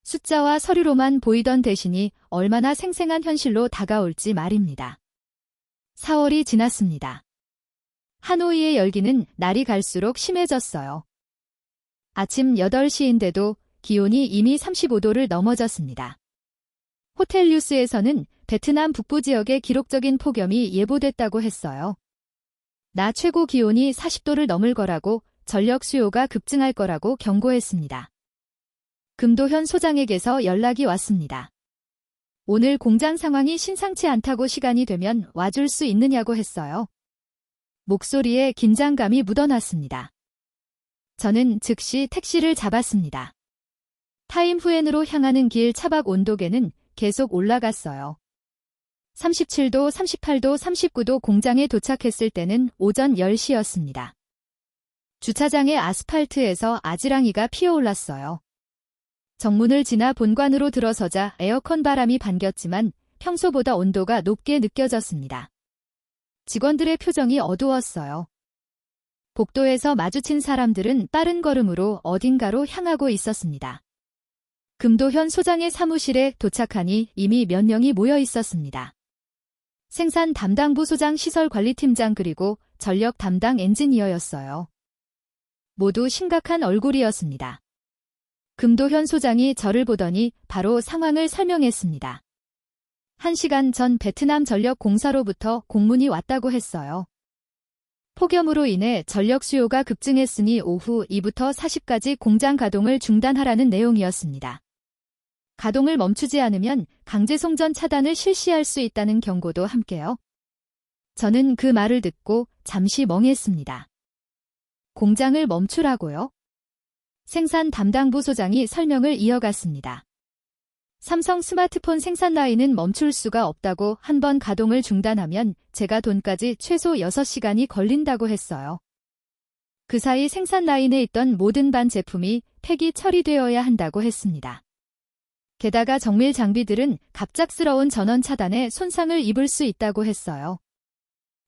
숫자와 서류로만 보이던 대신이 얼마나 생생한 현실로 다가올지 말입니다. 4월이 지났습니다. 하노이의 열기는 날이 갈수록 심해졌어요. 아침 8시인데도 기온이 이미 35도를 넘어졌습니다. 호텔 뉴스에서는 베트남 북부 지역에 기록적인 폭염이 예보됐다고 했어요. 낮 최고 기온이 40도를 넘을 거라고, 전력 수요가 급증할 거라고 경고했습니다. 금도현 소장에게서 연락이 왔습니다. 오늘 공장 상황이 심상치 않다고 시간이 되면 와줄 수 있느냐고 했어요. 목소리에 긴장감이 묻어났습니다. 저는 즉시 택시를 잡았습니다. 타임 후엔으로 향하는 길 차박 온도계는 계속 올라갔어요. 37도, 38도, 39도. 공장에 도착했을 때는 오전 10시였습니다. 주차장의 아스팔트에서 아지랑이가 피어올랐어요. 정문을 지나 본관으로 들어서자 에어컨 바람이 반겼지만 평소보다 온도가 높게 느껴졌습니다. 직원들의 표정이 어두웠어요. 복도에서 마주친 사람들은 빠른 걸음으로 어딘가로 향하고 있었습니다. 금도현 소장의 사무실에 도착하니 이미 몇 명이 모여 있었습니다. 생산 담당부 소장, 시설관리팀장 그리고 전력 담당 엔지니어였어요. 모두 심각한 얼굴이었습니다. 금도현 소장이 저를 보더니 바로 상황을 설명했습니다. 1시간 전 베트남 전력 공사로부터 공문이 왔다고 했어요. 폭염으로 인해 전력 수요가 급증했으니 오후 2부터 4시까지 공장 가동을 중단하라는 내용이었습니다. 가동을 멈추지 않으면 강제 송전 차단을 실시할 수 있다는 경고도 함께요. 저는 그 말을 듣고 잠시 멍했습니다. 공장을 멈추라고요? 생산 담당부 소장이 설명을 이어갔습니다. 삼성 스마트폰 생산 라인은 멈출 수가 없다고, 한번 가동을 중단하면 제가 돈까지 최소 6시간이 걸린다고 했어요. 그 사이 생산 라인에 있던 모든 반 제품이 폐기 처리되어야 한다고 했습니다. 게다가 정밀 장비들은 갑작스러운 전원 차단에 손상을 입을 수 있다고 했어요.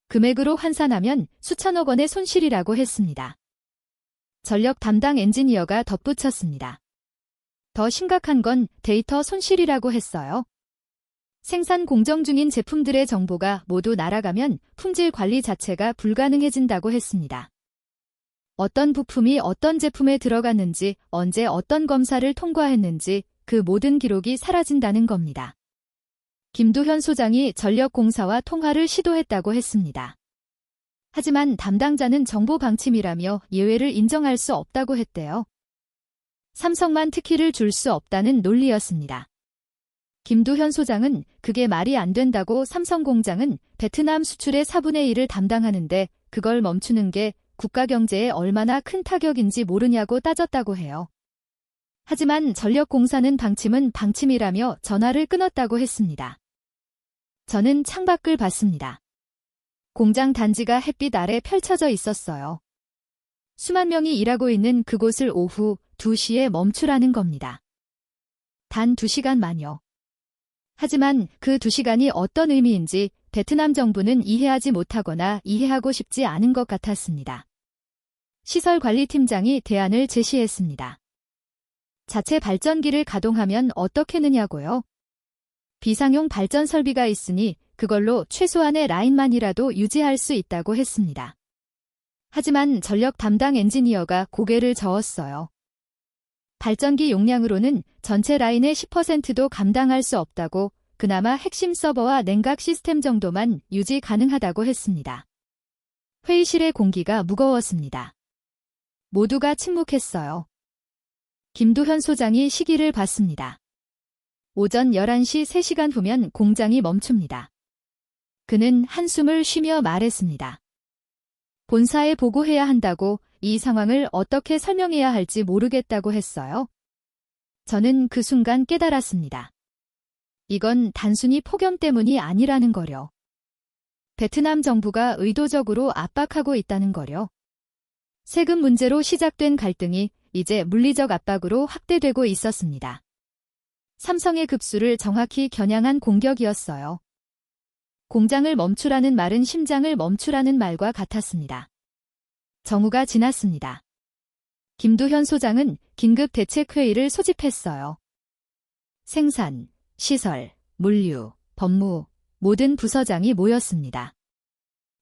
금액으로 환산하면 수천억 원의 손실이라고 했습니다. 전력 담당 엔지니어가 덧붙였습니다. 더 심각한 건 데이터 손실이라고 했어요. 생산 공정 중인 제품들의 정보가 모두 날아가면 품질 관리 자체가 불가능해진다고 했습니다. 어떤 부품이 어떤 제품에 들어갔는지, 언제 어떤 검사를 통과했는지 그 모든 기록이 사라진다는 겁니다. 김도현 소장이 전력공사와 통화를 시도했다고 했습니다. 하지만 담당자는 정보 방침이라며 예외를 인정할 수 없다고 했대요. 삼성만 특혜를 줄 수 없다는 논리였습니다. 김두현 소장은 그게 말이 안 된다고 삼성 공장은 베트남 수출의 4분의 1을 담당하는데 그걸 멈추는 게 국가 경제에 얼마나 큰 타격인지 모르냐고 따졌다고 해요. 하지만 전력공사는 방침은 방침이라며 전화를 끊었다고 했습니다. 저는 창밖을 봤습니다. 공장 단지가 햇빛 아래 펼쳐져 있었어요. 수만 명이 일하고 있는 그곳을 오후 2시에 멈추라는 겁니다. 단 2시간만요. 하지만 그 2시간이 어떤 의미인지 베트남 정부는 이해하지 못하거나 이해하고 싶지 않은 것 같았습니다. 시설관리팀장이 대안을 제시했습니다. 자체 발전기를 가동하면 어떻겠느냐고요? 비상용 발전 설비가 있으니 그걸로 최소한의 라인만이라도 유지할 수 있다고 했습니다. 하지만 전력 담당 엔지니어가 고개를 저었어요. 발전기 용량으로는 전체 라인의 10%도 감당할 수 없다고 그나마 핵심 서버와 냉각 시스템 정도만 유지 가능하다고 했습니다. 회의실의 공기가 무거웠습니다. 모두가 침묵했어요. 김두현 소장이 시기를 봤습니다. 오전 11시 3시간 후면 공장이 멈춥니다. 그는 한숨을 쉬며 말했습니다. 본사에 보고해야 한다고 이 상황을 어떻게 설명해야 할지 모르겠다고 했어요. 저는 그 순간 깨달았습니다. 이건 단순히 폭염 때문이 아니라는 거려. 베트남 정부가 의도적으로 압박하고 있다는 거려. 세금 문제로 시작된 갈등이 이제 물리적 압박으로 확대되고 있었습니다. 삼성의 급수를 정확히 겨냥한 공격이었어요. 공장을 멈추라는 말은 심장을 멈추라는 말과 같았습니다. 정오가 지났습니다. 김두현 소장은 긴급 대책회의를 소집했어요. 생산, 시설, 물류, 법무, 모든 부서장이 모였습니다.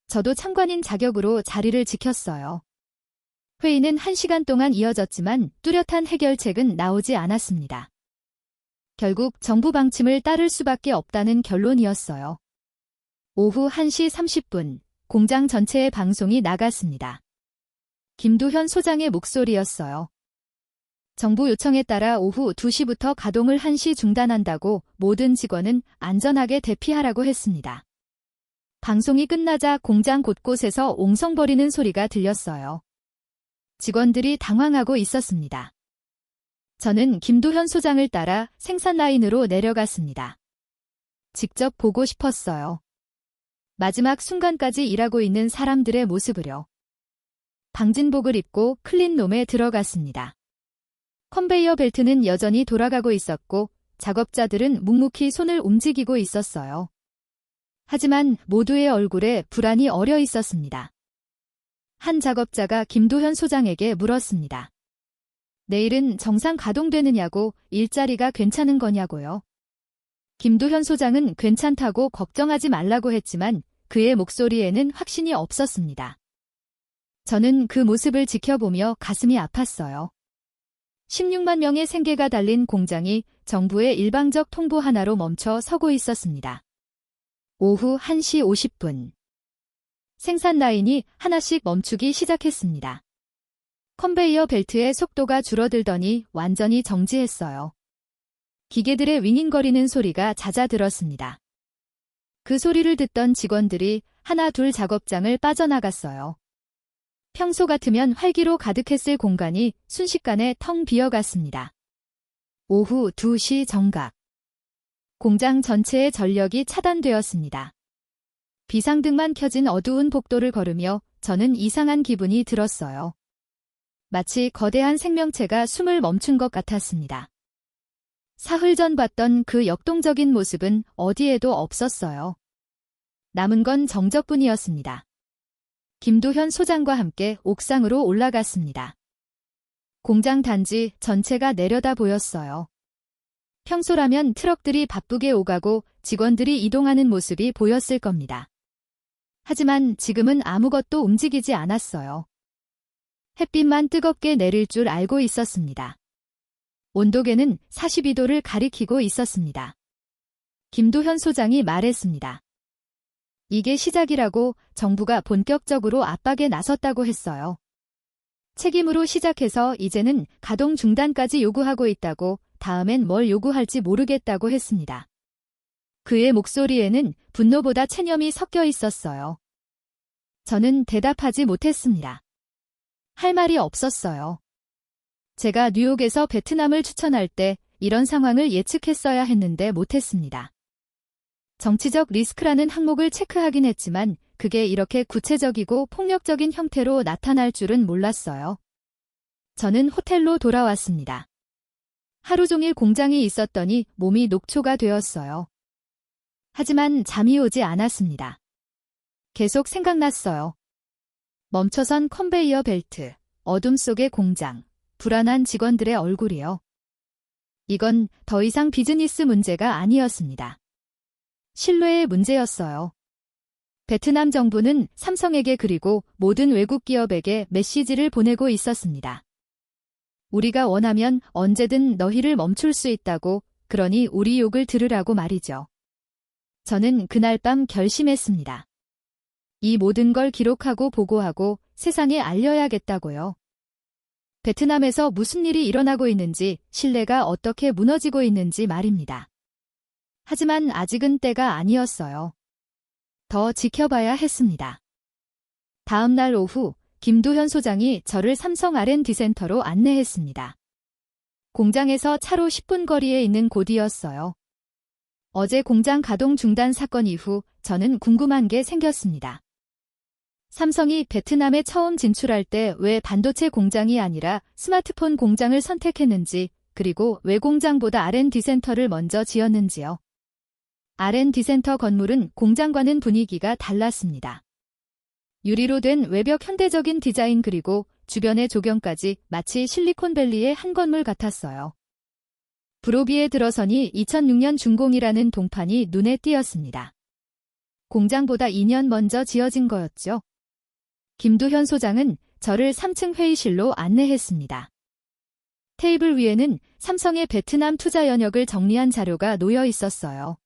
저도 참관인 자격으로 자리를 지켰어요. 회의는 1시간 동안 이어졌지만 뚜렷한 해결책은 나오지 않았습니다. 결국 정부 방침을 따를 수밖에 없다는 결론이었어요. 오후 1시 30분, 공장 전체의 방송이 나갔습니다. 김두현 소장의 목소리였어요. 정부 요청에 따라 오후 2시부터 가동을 1시 중단한다고 모든 직원은 안전하게 대피하라고 했습니다. 방송이 끝나자 공장 곳곳에서 옹성거리는 소리가 들렸어요. 직원들이 당황하고 있었습니다. 저는 김두현 소장을 따라 생산 라인으로 내려갔습니다. 직접 보고 싶었어요. 마지막 순간까지 일하고 있는 사람들의 모습을요. 방진복을 입고 클린룸에 들어갔습니다. 컨베이어 벨트는 여전히 돌아가고 있었고 작업자들은 묵묵히 손을 움직이고 있었어요. 하지만 모두의 얼굴에 불안이 어려 있었습니다. 한 작업자가 김두현 소장에게 물었습니다. 내일은 정상 가동되느냐고, 일자리가 괜찮은 거냐고요. 김두현 소장은 괜찮다고 걱정하지 말라고 했지만 그의 목소리에는 확신이 없었습니다. 저는 그 모습을 지켜보며 가슴이 아팠어요. 16만 명의 생계가 달린 공장이 정부의 일방적 통보 하나로 멈춰 서고 있었습니다. 오후 1시 50분. 생산 라인이 하나씩 멈추기 시작했습니다. 컨베이어 벨트의 속도가 줄어들더니 완전히 정지했어요. 기계들의 윙윙거리는 소리가 잦아들었습니다. 그 소리를 듣던 직원들이 하나 둘 작업장을 빠져나갔어요. 평소 같으면 활기로 가득했을 공간이 순식간에 텅 비어갔습니다. 오후 2시 정각. 공장 전체의 전력이 차단되었습니다. 비상등만 켜진 어두운 복도를 걸으며 저는 이상한 기분이 들었어요. 마치 거대한 생명체가 숨을 멈춘 것 같았습니다. 사흘 전 봤던 그 역동적인 모습은 어디에도 없었어요. 남은 건 정적뿐이었습니다. 김두현 소장과 함께 옥상으로 올라갔습니다. 공장 단지 전체가 내려다 보였어요. 평소라면 트럭들이 바쁘게 오가고 직원들이 이동하는 모습이 보였을 겁니다. 하지만 지금은 아무것도 움직이지 않았어요. 햇빛만 뜨겁게 내릴 줄 알고 있었습니다. 온도계는 42도를 가리키고 있었습니다. 김두현 소장이 말했습니다. 이게 시작이라고 정부가 본격적으로 압박에 나섰다고 했어요. 책임으로 시작해서 이제는 가동 중단까지 요구하고 있다고, 다음엔 뭘 요구할지 모르겠다고 했습니다. 그의 목소리에는 분노보다 체념이 섞여 있었어요. 저는 대답하지 못했습니다. 할 말이 없었어요. 제가 뉴욕에서 베트남을 추천할 때 이런 상황을 예측했어야 했는데 못했습니다. 정치적 리스크라는 항목을 체크하긴 했지만 그게 이렇게 구체적이고 폭력적인 형태로 나타날 줄은 몰랐어요. 저는 호텔로 돌아왔습니다. 하루 종일 공장이 있었더니 몸이 녹초가 되었어요. 하지만 잠이 오지 않았습니다. 계속 생각났어요. 멈춰선 컨베이어 벨트, 어둠 속의 공장, 불안한 직원들의 얼굴이요. 이건 더 이상 비즈니스 문제가 아니었습니다. 신뢰의 문제였어요. 베트남 정부는 삼성에게 그리고 모든 외국 기업에게 메시지를 보내고 있었습니다. 우리가 원하면 언제든 너희를 멈출 수 있다고, 그러니 우리 욕을 들으라고 말이죠. 저는 그날 밤 결심했습니다. 이 모든 걸 기록하고 보고하고 세상에 알려야겠다고요. 베트남에서 무슨 일이 일어나고 있는지, 신뢰가 어떻게 무너지고 있는지 말입니다. 하지만 아직은 때가 아니었어요. 더 지켜봐야 했습니다. 다음 날 오후, 김두현 소장이 저를 삼성 R&D 센터로 안내했습니다. 공장에서 차로 10분 거리에 있는 곳이었어요. 어제 공장 가동 중단 사건 이후 저는 궁금한 게 생겼습니다. 삼성이 베트남에 처음 진출할 때 왜 반도체 공장이 아니라 스마트폰 공장을 선택했는지, 그리고 왜 공장보다 R&D 센터를 먼저 지었는지요. R&D 센터 건물은 공장과는 분위기가 달랐습니다. 유리로 된 외벽 현대적인 디자인 그리고 주변의 조경까지 마치 실리콘밸리의 한 건물 같았어요. 브로비에 들어서니 2006년 준공이라는 동판이 눈에 띄었습니다. 공장보다 2년 먼저 지어진 거였죠. 김두현 소장은 저를 3층 회의실로 안내했습니다. 테이블 위에는 삼성의 베트남 투자 연역을 정리한 자료가 놓여 있었어요.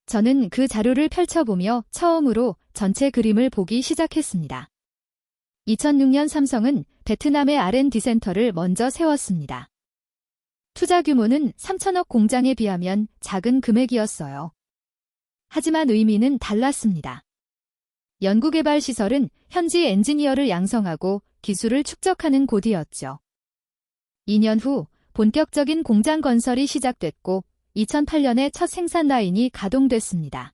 저는 그 자료를 펼쳐보며 처음으로 전체 그림을 보기 시작했습니다. 2006년 삼성은 베트남의 R&D 센터를 먼저 세웠습니다. 투자 규모는 3천억 공장에 비하면 작은 금액이었어요. 하지만 의미는 달랐습니다. 연구개발 시설은 현지 엔지니어를 양성하고 기술을 축적하는 곳이었죠. 2년 후 본격적인 공장 건설이 시작됐고 2008년에 첫 생산 라인이 가동됐습니다.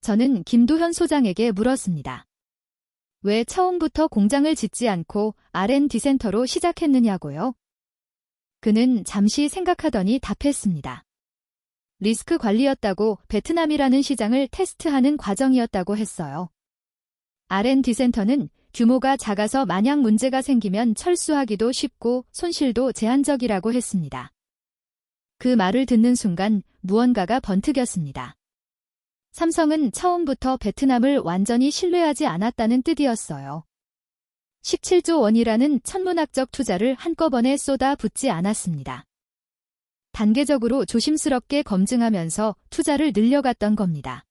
저는 김두현 소장에게 물었습니다. 왜 처음부터 공장을 짓지 않고 R&D 센터로 시작했느냐고요? 그는 잠시 생각하더니 답했습니다. 리스크 관리였다고, 베트남이라는 시장을 테스트하는 과정이었다고 했어요. R&D 센터는 규모가 작아서 만약 문제가 생기면 철수하기도 쉽고 손실도 제한적이라고 했습니다. 그 말을 듣는 순간 무언가가 번뜩였습니다. 삼성은 처음부터 베트남을 완전히 신뢰하지 않았다는 뜻이었어요. 17조 원이라는 천문학적 투자를 한꺼번에 쏟아붓지 않았습니다. 단계적으로 조심스럽게 검증하면서 투자를 늘려갔던 겁니다.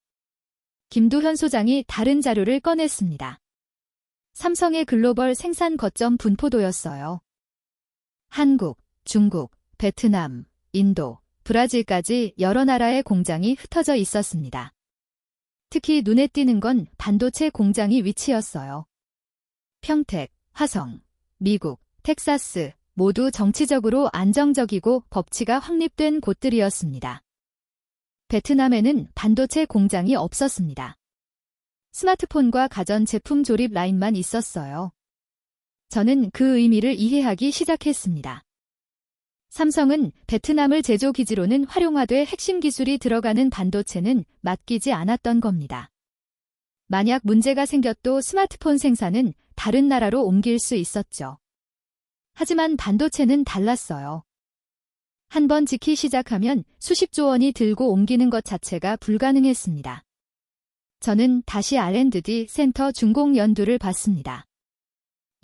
김두현 소장이 다른 자료를 꺼냈습니다. 삼성의 글로벌 생산 거점 분포도였어요. 한국, 중국, 베트남, 인도, 브라질까지 여러 나라의 공장이 흩어져 있었습니다. 특히 눈에 띄는 건 반도체 공장이 위치였어요. 평택, 화성, 미국, 텍사스 모두 정치적으로 안정적이고 법치가 확립된 곳들이었습니다. 베트남에는 반도체 공장이 없었습니다. 스마트폰과 가전제품 조립 라인만 있었어요. 저는 그 의미를 이해하기 시작했습니다. 삼성은 베트남을 제조 기지로는 활용하되 핵심 기술이 들어가는 반도체는 맡기지 않았던 겁니다. 만약 문제가 생겨도 스마트폰 생산은 다른 나라로 옮길 수 있었죠. 하지만 반도체는 달랐어요. 한번 짓기 시작하면 수십조 원이 들고 옮기는 것 자체가 불가능했습니다. 저는 다시 R&D 센터 준공 연도를 봤습니다.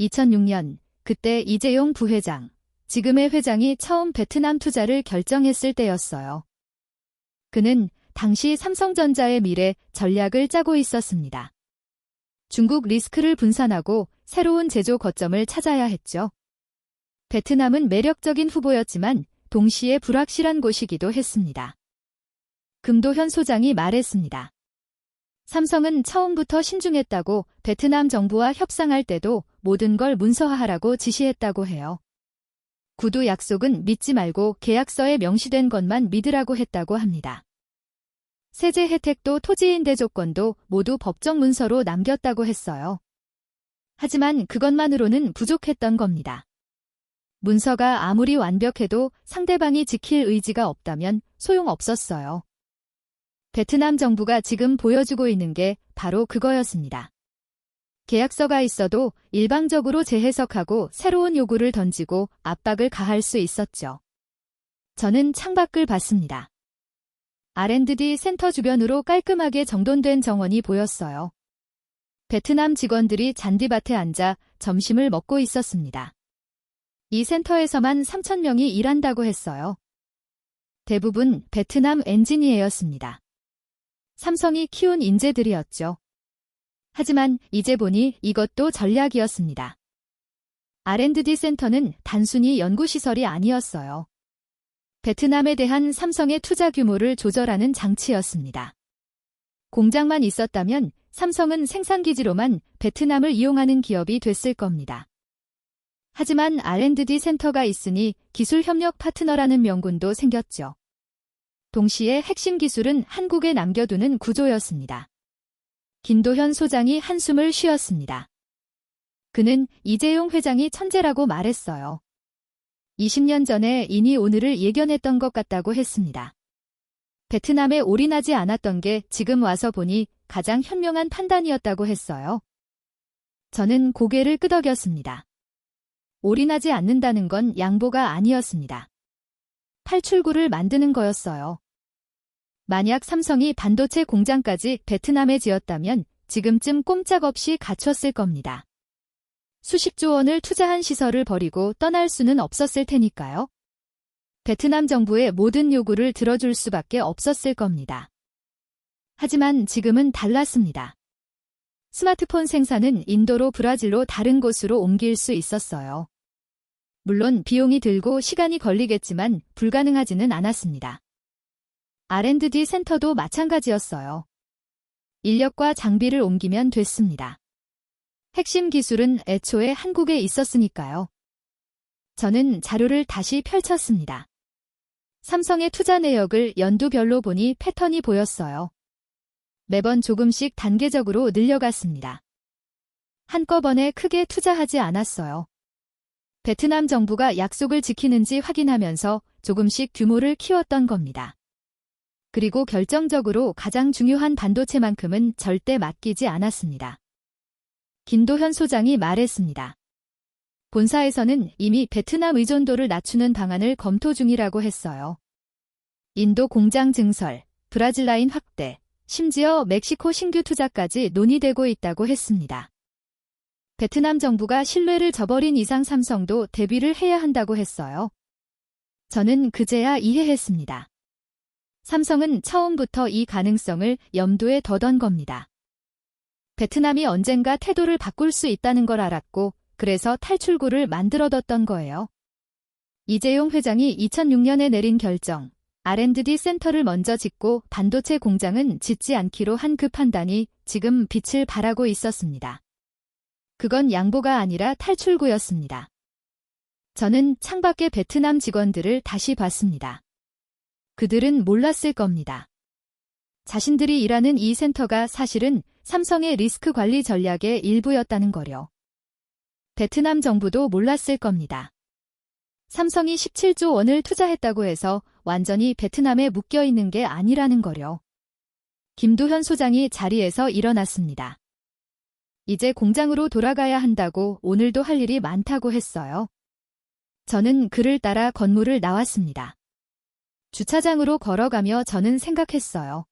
2006년, 그때 이재용 부회장, 지금의 회장이 처음 베트남 투자를 결정했을 때였어요. 그는 당시 삼성전자의 미래 전략을 짜고 있었습니다. 중국 리스크를 분산하고 새로운 제조 거점을 찾아야 했죠. 베트남은 매력적인 후보였지만 동시에 불확실한 곳이기도 했습니다. 금도현 소장이 말했습니다. 삼성은 처음부터 신중했다고 베트남 정부와 협상할 때도 모든 걸 문서화하라고 지시했다고 해요. 구두 약속은 믿지 말고 계약서에 명시된 것만 믿으라고 했다고 합니다. 세제 혜택도 토지임대 조건도 모두 법정 문서로 남겼다고 했어요. 하지만 그것만으로는 부족했던 겁니다. 문서가 아무리 완벽해도 상대방이 지킬 의지가 없다면 소용없었어요. 베트남 정부가 지금 보여주고 있는 게 바로 그거였습니다. 계약서가 있어도 일방적으로 재해석하고 새로운 요구를 던지고 압박을 가할 수 있었죠. 저는 창밖을 봤습니다. R&D 센터 주변으로 깔끔하게 정돈된 정원이 보였어요. 베트남 직원들이 잔디밭에 앉아 점심을 먹고 있었습니다. 이 센터에서만 3,000명이 일한다고 했어요. 대부분 베트남 엔지니어였습니다. 삼성이 키운 인재들이었죠. 하지만 이제 보니 이것도 전략이었습니다. R&D 센터는 단순히 연구시설이 아니었어요. 베트남에 대한 삼성의 투자 규모를 조절하는 장치였습니다. 공장만 있었다면 삼성은 생산기지로만 베트남을 이용하는 기업이 됐을 겁니다. 하지만 R&D 센터가 있으니 기술협력 파트너라는 명분도 생겼죠. 동시에 핵심 기술은 한국에 남겨두는 구조였습니다. 김도현 소장이 한숨을 쉬었습니다. 그는 이재용 회장이 천재라고 말했어요. 20년 전에 이니 오늘을 예견했던 것 같다고 했습니다. 베트남에 올인하지 않았던 게 지금 와서 보니 가장 현명한 판단이었다고 했어요. 저는 고개를 끄덕였습니다. 올인하지 않는다는 건 양보가 아니었습니다. 탈출구를 만드는 거였어요. 만약 삼성이 반도체 공장까지 베트남에 지었다면 지금쯤 꼼짝없이 갖췄을 겁니다. 수십조 원을 투자한 시설을 버리고 떠날 수는 없었을 테니까요. 베트남 정부의 모든 요구를 들어줄 수밖에 없었을 겁니다. 하지만 지금은 달랐습니다. 스마트폰 생산은 인도로 브라질로 다른 곳으로 옮길 수 있었어요. 물론 비용이 들고 시간이 걸리겠지만 불가능하지는 않았습니다. R&D 센터도 마찬가지였어요. 인력과 장비를 옮기면 됐습니다. 핵심 기술은 애초에 한국에 있었으니까요. 저는 자료를 다시 펼쳤습니다. 삼성의 투자 내역을 연도별로 보니 패턴이 보였어요. 매번 조금씩 단계적으로 늘려갔습니다. 한꺼번에 크게 투자하지 않았어요. 베트남 정부가 약속을 지키는지 확인하면서 조금씩 규모를 키웠던 겁니다. 그리고 결정적으로 가장 중요한 반도체만큼은 절대 맡기지 않았습니다. 김도현 소장이 말했습니다. 본사에서는 이미 베트남 의존도를 낮추는 방안을 검토 중이라고 했어요. 인도 공장 증설, 브라질 라인 확대, 심지어 멕시코 신규 투자까지 논의되고 있다고 했습니다. 베트남 정부가 신뢰를 저버린 이상 삼성도 대비를 해야 한다고 했어요. 저는 그제야 이해했습니다. 삼성은 처음부터 이 가능성을 염두에 둬던 겁니다. 베트남이 언젠가 태도를 바꿀 수 있다는 걸 알았고 그래서 탈출구를 만들어뒀던 거예요. 이재용 회장이 2006년에 내린 결정, R&D 센터를 먼저 짓고 반도체 공장은 짓지 않기로 한 그 판단이 지금 빛을 발하고 있었습니다. 그건 양보가 아니라 탈출구였습니다. 저는 창밖의 베트남 직원들을 다시 봤습니다. 그들은 몰랐을 겁니다. 자신들이 일하는 이 센터가 사실은 삼성의 리스크 관리 전략의 일부였다는 거요. 베트남 정부도 몰랐을 겁니다. 삼성이 17조 원을 투자했다고 해서 완전히 베트남에 묶여있는 게 아니라는 거요. 김도현 소장이 자리에서 일어났습니다. 이제 공장으로 돌아가야 한다고 오늘도 할 일이 많다고 했어요. 저는 그를 따라 건물을 나왔습니다. 주차장으로 걸어가며 저는 생각했어요.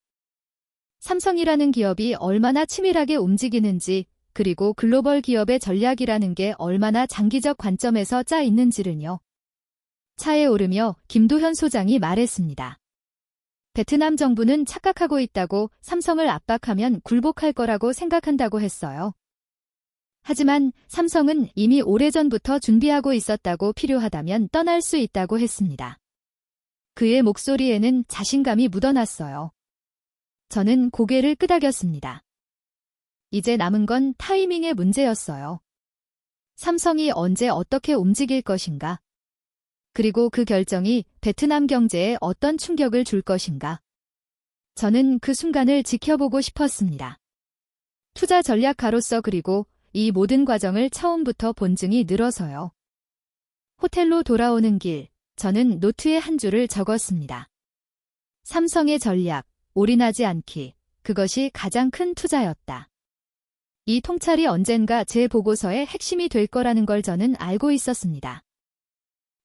삼성이라는 기업이 얼마나 치밀하게 움직이는지 그리고 글로벌 기업의 전략이라는 게 얼마나 장기적 관점에서 짜 있는지를요. 차에 오르며 김도현 소장이 말했습니다. 베트남 정부는 착각하고 있다고 삼성을 압박하면 굴복할 거라고 생각한다고 했어요. 하지만 삼성은 이미 오래전부터 준비하고 있었다고 필요하다면 떠날 수 있다고 했습니다. 그의 목소리에는 자신감이 묻어났어요. 저는 고개를 끄덕였습니다. 이제 남은 건 타이밍의 문제였어요. 삼성이 언제 어떻게 움직일 것인가? 그리고 그 결정이 베트남 경제에 어떤 충격을 줄 것인가? 저는 그 순간을 지켜보고 싶었습니다. 투자 전략가로서 그리고 이 모든 과정을 처음부터 본 증이 늘어서요. 호텔로 돌아오는 길, 저는 노트에 한 줄을 적었습니다. 삼성의 전략, 올인하지 않기, 그것이 가장 큰 투자였다. 이 통찰이 언젠가 제 보고서의 핵심이 될 거라는 걸 저는 알고 있었습니다.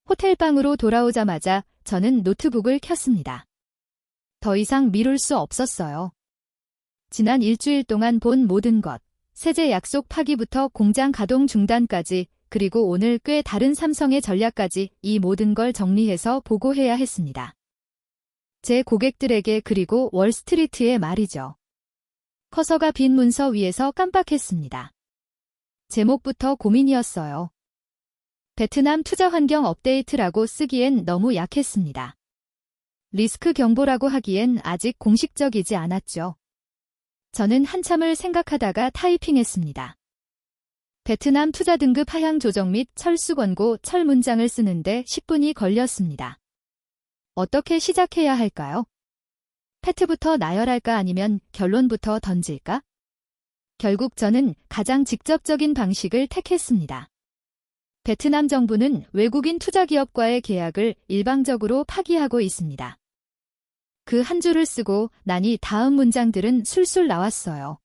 호텔방으로 돌아오자마자 저는 노트북을 켰습니다. 더 이상 미룰 수 없었어요. 지난 일주일 동안 본 모든 것, 세제 약속 파기부터 공장 가동 중단까지, 그리고 오늘 꽤 다른 삼성의 전략까지 이 모든 걸 정리해서 보고해야 했습니다. 제 고객들에게 그리고 월스트리트에 말이죠. 커서가 빈 문서 위에서 깜빡했습니다. 제목부터 고민이었어요. 베트남 투자 환경 업데이트라고 쓰기엔 너무 약했습니다. 리스크 경보라고 하기엔 아직 공식적이지 않았죠. 저는 한참을 생각하다가 타이핑했습니다. 베트남 투자 등급 하향 조정 및 철수 권고 철 문장을 쓰는데 10분이 걸렸습니다. 어떻게 시작해야 할까요? 팩트부터 나열할까 아니면 결론부터 던질까? 결국 저는 가장 직접적인 방식을 택했습니다. 베트남 정부는 외국인 투자기업과의 계약을 일방적으로 파기하고 있습니다. 그 한 줄을 쓰고 나니 다음 문장들은 술술 나왔어요.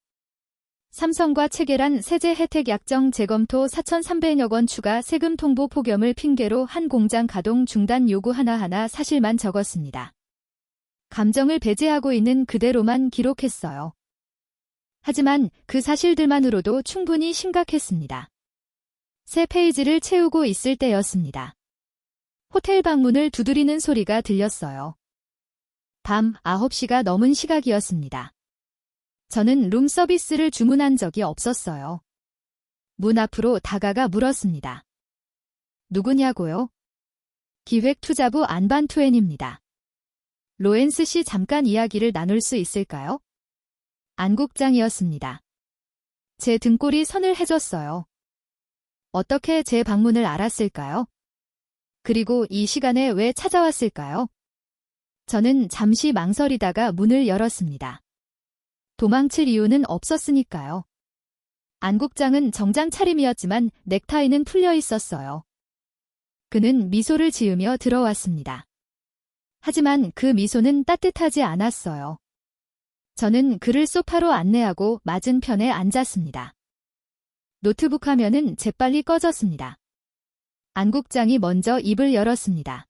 삼성과 체결한 세제 혜택 약정 재검토 4,300여 원 추가 세금 통보 폭염을 핑계로 한 공장 가동 중단 요구 하나하나 사실만 적었습니다. 감정을 배제하고 있는 그대로만 기록했어요. 하지만 그 사실들만으로도 충분히 심각했습니다. 세 페이지를 채우고 있을 때였습니다. 호텔 방문을 두드리는 소리가 들렸어요. 밤 9시가 넘은 시각이었습니다. 저는 룸 서비스를 주문한 적이 없었어요. 문 앞으로 다가가 물었습니다. 누구냐고요? 기획투자부 안반투엔입니다. 로렌스 씨 잠깐 이야기를 나눌 수 있을까요? 안 국장이었습니다. 제 등골이 선을 해줬어요. 어떻게 제 방문을 알았을까요? 그리고 이 시간에 왜 찾아왔을까요? 저는 잠시 망설이다가 문을 열었습니다. 도망칠 이유는 없었으니까요. 안 국장은 정장 차림이었지만 넥타이는 풀려 있었어요. 그는 미소를 지으며 들어왔습니다. 하지만 그 미소는 따뜻하지 않았어요. 저는 그를 소파로 안내하고 맞은편에 앉았습니다. 노트북 화면은 재빨리 꺼졌습니다. 안 국장이 먼저 입을 열었습니다.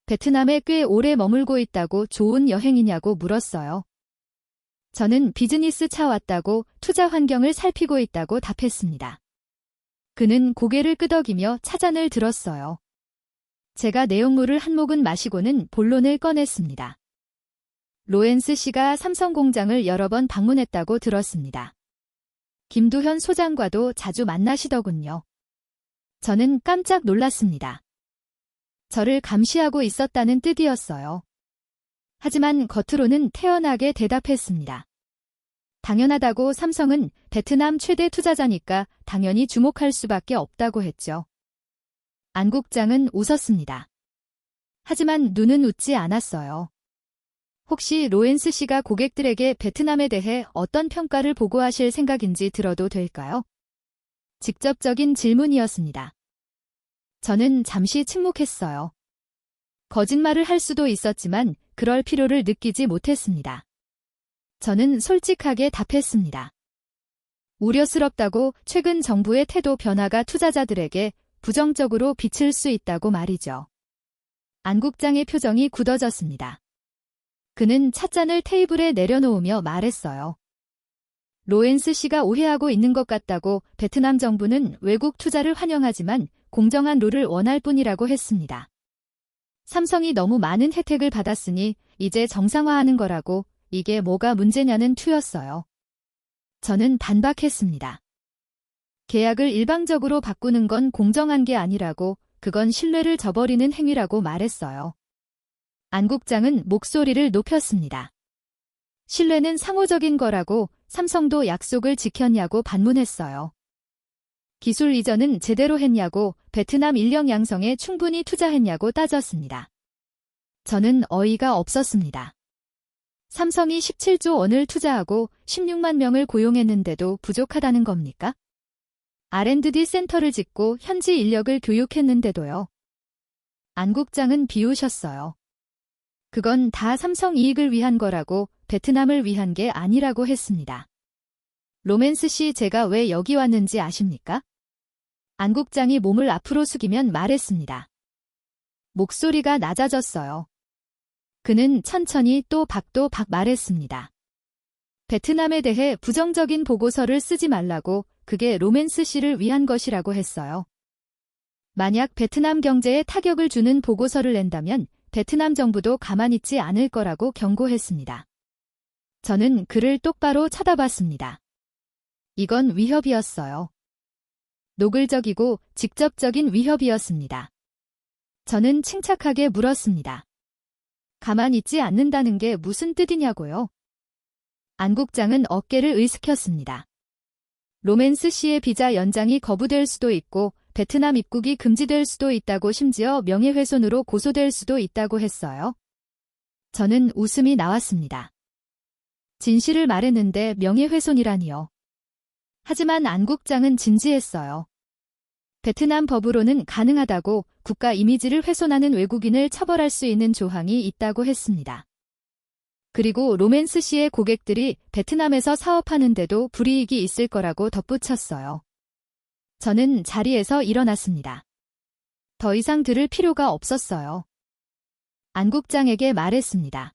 베트남에 꽤 오래 머물고 있다고 좋은 여행이냐고 물었어요. 저는 비즈니스 차 왔다고 투자 환경을 살피고 있다고 답했습니다. 그는 고개를 끄덕이며 차잔을 들었어요. 제가 내용물을 한 모금 마시고는 본론을 꺼냈습니다. 로렌스 씨가 삼성 공장을 여러 번 방문했다고 들었습니다. 김두현 소장과도 자주 만나시더군요. 저는 깜짝 놀랐습니다. 저를 감시하고 있었다는 뜻이었어요. 하지만 겉으로는 태연하게 대답했습니다. 당연하다고. 삼성은 베트남 최대 투자자니까 당연히 주목할 수밖에 없다고 했죠. 안 국장은 웃었습니다. 하지만 눈은 웃지 않았어요. 혹시 로렌스 씨가 고객들에게 베트남에 대해 어떤 평가를 보고하실 생각인지 들어도 될까요? 직접적인 질문이었습니다. 저는 잠시 침묵했어요. 거짓말을 할 수도 있었지만 그럴 필요를 느끼지 못했습니다. 저는 솔직하게 답했습니다. 우려스럽다고. 최근 정부의 태도 변화가 투자자들에게 부정적으로 비칠 수 있다고 말이죠. 안 국장의 표정이 굳어졌습니다. 그는 찻잔을 테이블에 내려놓으며 말했어요. 로렌스 씨가 오해하고 있는 것 같다고. 베트남 정부는 외국 투자를 환영하지만 공정한 룰을 원할 뿐이라고 했습니다. 삼성이 너무 많은 혜택을 받았으니 이제 정상화하는 거라고 이게 뭐가 문제냐는 투였어요. 저는 반박했습니다. 계약을 일방적으로 바꾸는 건 공정한 게 아니라고 그건 신뢰를 저버리는 행위라고 말했어요. 안 국장은 목소리를 높였습니다. 신뢰는 상호적인 거라고 삼성도 약속을 지켰냐고 반문했어요. 기술 이전은 제대로 했냐고 베트남 인력 양성에 충분히 투자했냐고 따졌습니다. 저는 어이가 없었습니다. 삼성이 17조 원을 투자하고 16만 명을 고용했는데도 부족하다는 겁니까? R&D 센터를 짓고 현지 인력을 교육했는데도요. 안 국장은 비웃으셨어요. 그건 다 삼성 이익을 위한 거라고 베트남을 위한 게 아니라고 했습니다. 로맨스 씨 제가 왜 여기 왔는지 아십니까? 안 국장이 몸을 앞으로 숙이면 말했습니다. 목소리가 낮아졌어요. 그는 천천히 또 박도 박 말했습니다. 베트남에 대해 부정적인 보고서를 쓰지 말라고 그게 로맨스 씨를 위한 것이라고 했어요. 만약 베트남 경제에 타격을 주는 보고서를 낸다면 베트남 정부도 가만히 있지 않을 거라고 경고했습니다. 저는 그를 똑바로 쳐다봤습니다. 이건 위협이었어요. 노골적이고 직접적인 위협이었습니다. 저는 침착하게 물었습니다. 가만히 있지 않는다는 게 무슨 뜻이냐고요? 안 국장은 어깨를 으스켰습니다. 로맨스 씨의 비자 연장이 거부될 수도 있고 베트남 입국이 금지될 수도 있다고 심지어 명예훼손으로 고소될 수도 있다고 했어요. 저는 웃음이 나왔습니다. 진실을 말했는데 명예훼손이라니요. 하지만 안 국장은 진지했어요. 베트남 법으로는 가능하다고 국가 이미지를 훼손하는 외국인을 처벌할 수 있는 조항이 있다고 했습니다. 그리고 로맨스 씨의 고객들이 베트남에서 사업하는데도 불이익이 있을 거라고 덧붙였어요. 저는 자리에서 일어났습니다. 더 이상 들을 필요가 없었어요. 안 국장에게 말했습니다.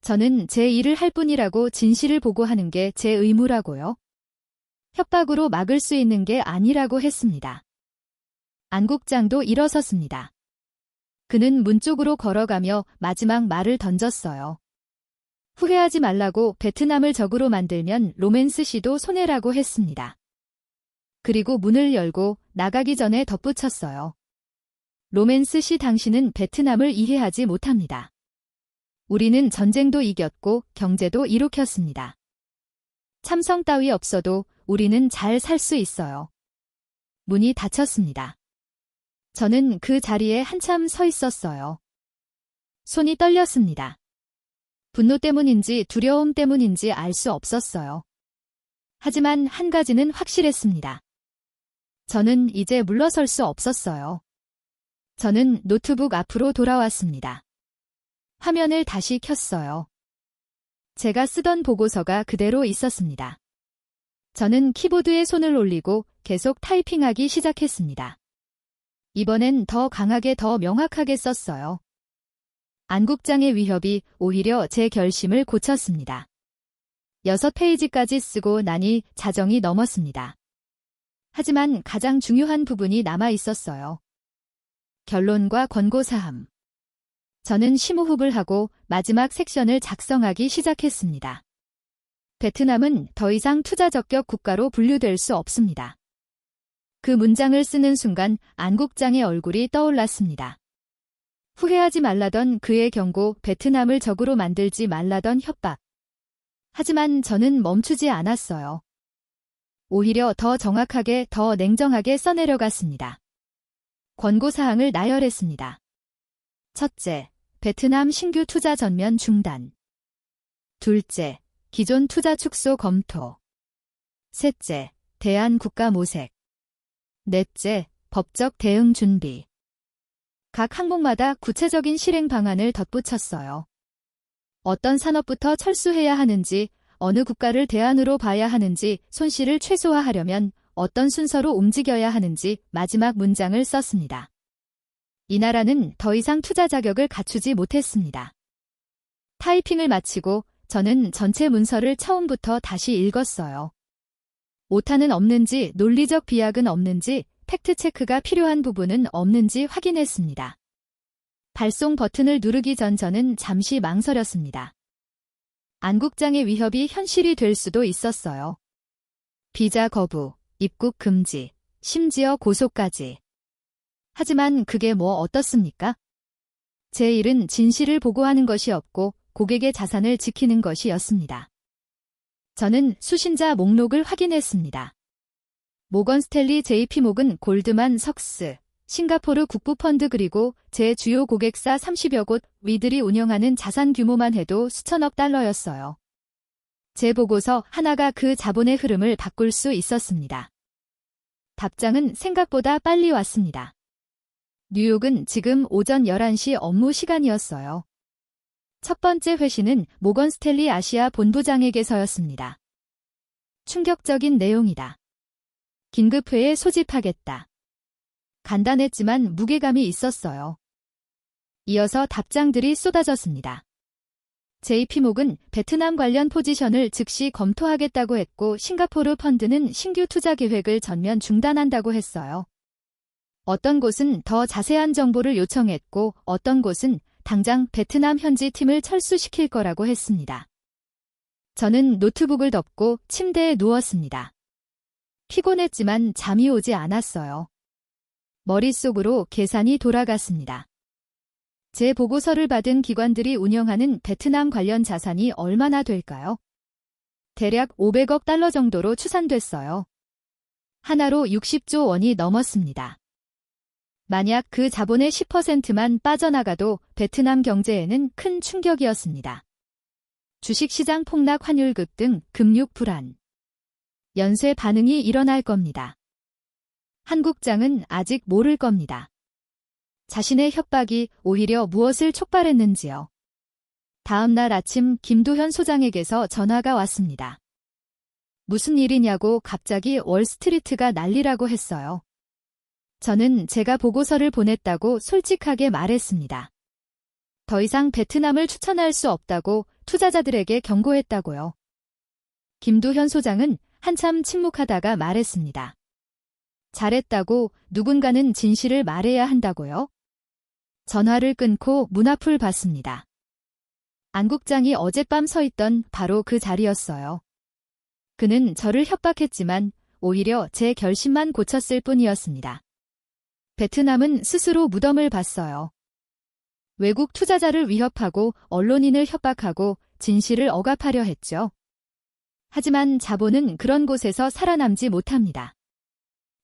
저는 제 일을 할 뿐이라고 진실을 보고하는 게 제 의무라고요. 협박으로 막을 수 있는 게 아니라고 했습니다. 안 국장도 일어섰습니다. 그는 문 쪽으로 걸어가며 마지막 말을 던졌어요. 후회하지 말라고 베트남을 적으로 만들면 로맨스 씨도 손해라고 했습니다. 그리고 문을 열고 나가기 전에 덧붙였어요. 로맨스 씨 당신은 베트남을 이해하지 못합니다. 우리는 전쟁도 이겼고 경제도 일으켰습니다. 삼성 따위 없어도 우리는 잘 살 수 있어요. 문이 닫혔습니다. 저는 그 자리에 한참 서 있었어요. 손이 떨렸습니다. 분노 때문인지 두려움 때문인지 알 수 없었어요. 하지만 한 가지는 확실했습니다. 저는 이제 물러설 수 없었어요. 저는 노트북 앞으로 돌아왔습니다. 화면을 다시 켰어요. 제가 쓰던 보고서가 그대로 있었습니다. 저는 키보드에 손을 올리고 계속 타이핑하기 시작했습니다. 이번엔 더 강하게 더 명확하게 썼어요. 안 국장의 위협이 오히려 제 결심을 고쳤습니다. 6페이지까지 쓰고 나니 자정이 넘었습니다. 하지만 가장 중요한 부분이 남아 있었어요. 결론과 권고사항. 저는 심호흡을 하고 마지막 섹션을 작성하기 시작했습니다. 베트남은 더 이상 투자 적격 국가로 분류될 수 없습니다. 그 문장을 쓰는 순간 안 국장의 얼굴이 떠올랐습니다. 후회하지 말라던 그의 경고, 베트남을 적으로 만들지 말라던 협박. 하지만 저는 멈추지 않았어요. 오히려 더 정확하게, 더 냉정하게 써내려갔습니다. 권고사항을 나열했습니다. 첫째, 베트남 신규 투자 전면 중단. 둘째, 기존 투자 축소 검토. 셋째, 대한 국가 모색. 넷째, 법적 대응 준비. 각 항목마다 구체적인 실행 방안을 덧붙였어요. 어떤 산업부터 철수해야 하는지, 어느 국가를 대안으로 봐야 하는지, 손실을 최소화하려면 어떤 순서로 움직여야 하는지 마지막 문장을 썼습니다. 이 나라는 더 이상 투자 자격을 갖추지 못했습니다. 타이핑을 마치고 저는 전체 문서를 처음부터 다시 읽었어요. 오타는 없는지, 논리적 비약은 없는지, 팩트체크가 필요한 부분은 없는지 확인했습니다. 발송 버튼을 누르기 전 저는 잠시 망설였습니다. 안 국장의 위협이 현실이 될 수도 있었어요. 비자 거부, 입국 금지, 심지어 고소까지. 하지만 그게 뭐 어떻습니까? 제 일은 진실을 보고하는 것이었고 고객의 자산을 지키는 것이었습니다. 저는 수신자 목록을 확인했습니다. 모건 스탠리 JP모건 골드만 석스, 싱가포르 국부펀드 그리고 제 주요 고객사 30여 곳 위들이 운영하는 자산 규모만 해도 수천억 달러였어요. 제 보고서 하나가 그 자본의 흐름을 바꿀 수 있었습니다. 답장은 생각보다 빨리 왔습니다. 뉴욕은 지금 오전 11시 업무 시간이었어요. 첫 번째 회신은 모건 스탠리 아시아 본부장에게서였습니다. 충격적인 내용이다. 긴급회에 소집하겠다. 간단했지만 무게감이 있었어요. 이어서 답장들이 쏟아졌습니다. JP모건 베트남 관련 포지션을 즉시 검토하겠다고 했고 싱가포르 펀드는 신규 투자 계획을 전면 중단한다고 했어요. 어떤 곳은 더 자세한 정보를 요청했고 어떤 곳은 당장 베트남 현지 팀을 철수시킬 거라고 했습니다. 저는 노트북을 덮고 침대에 누웠습니다. 피곤했지만 잠이 오지 않았어요. 머릿속으로 계산이 돌아갔습니다. 제 보고서를 받은 기관들이 운영하는 베트남 관련 자산이 얼마나 될까요? 대략 500억 달러 정도로 추산됐어요. 하나로 60조 원이 넘었습니다. 만약 그 자본의 10%만 빠져나가도 베트남 경제에는 큰 충격이었습니다. 주식시장 폭락 환율 급등, 금융 불안. 연쇄 반응이 일어날 겁니다. 한 국장은 아직 모를 겁니다. 자신의 협박이 오히려 무엇을 촉발했는지요. 다음 날 아침 김도현 소장에게서 전화가 왔습니다. 무슨 일이냐고 갑자기 월스트리트가 난리라고 했어요. 저는 제가 보고서를 보냈다고 솔직하게 말했습니다. 더 이상 베트남을 추천할 수 없다고 투자자들에게 경고했다고요. 김도현 소장은 한참 침묵하다가 말했습니다. 잘했다고 누군가는 진실을 말해야 한다고요? 전화를 끊고 문 앞을 봤습니다. 안 국장이 어젯밤 서 있던 바로 그 자리였어요. 그는 저를 협박했지만 오히려 제 결심만 고쳤을 뿐이었습니다. 베트남은 스스로 무덤을 봤어요. 외국 투자자를 위협하고 언론인을 협박하고 진실을 억압하려 했죠. 하지만 자본은 그런 곳에서 살아남지 못합니다.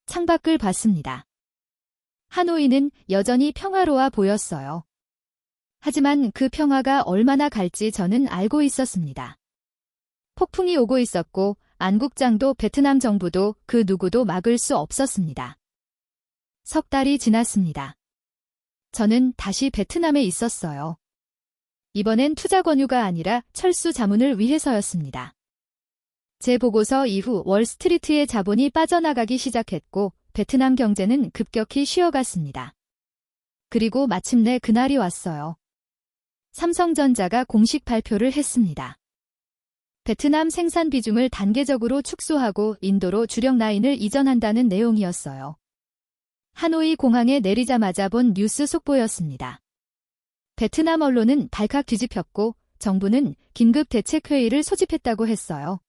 창밖을 봤습니다. 하노이는 여전히 평화로워 보였어요. 하지만 그 평화가 얼마나 갈지 저는 알고 있었습니다. 폭풍이 오고 있었고 안 국장도 베트남 정부도 그 누구도 막을 수 없었습니다. 석 달이 지났습니다. 저는 다시 베트남에 있었어요. 이번엔 투자 권유가 아니라 철수 자문을 위해서였습니다. 제 보고서 이후 월스트리트의 자본이 빠져나가기 시작했고 베트남 경제는 급격히 쉬어갔습니다. 그리고 마침내 그날이 왔어요. 삼성전자가 공식 발표를 했습니다. 베트남 생산 비중을 단계적으로 축소하고 인도로 주력 라인을 이전한다는 내용이었어요. 하노이 공항에 내리자마자 본 뉴스 속보였습니다. 베트남 언론은 발칵 뒤집혔고 정부는 긴급 대책회의를 소집했다고 했어요.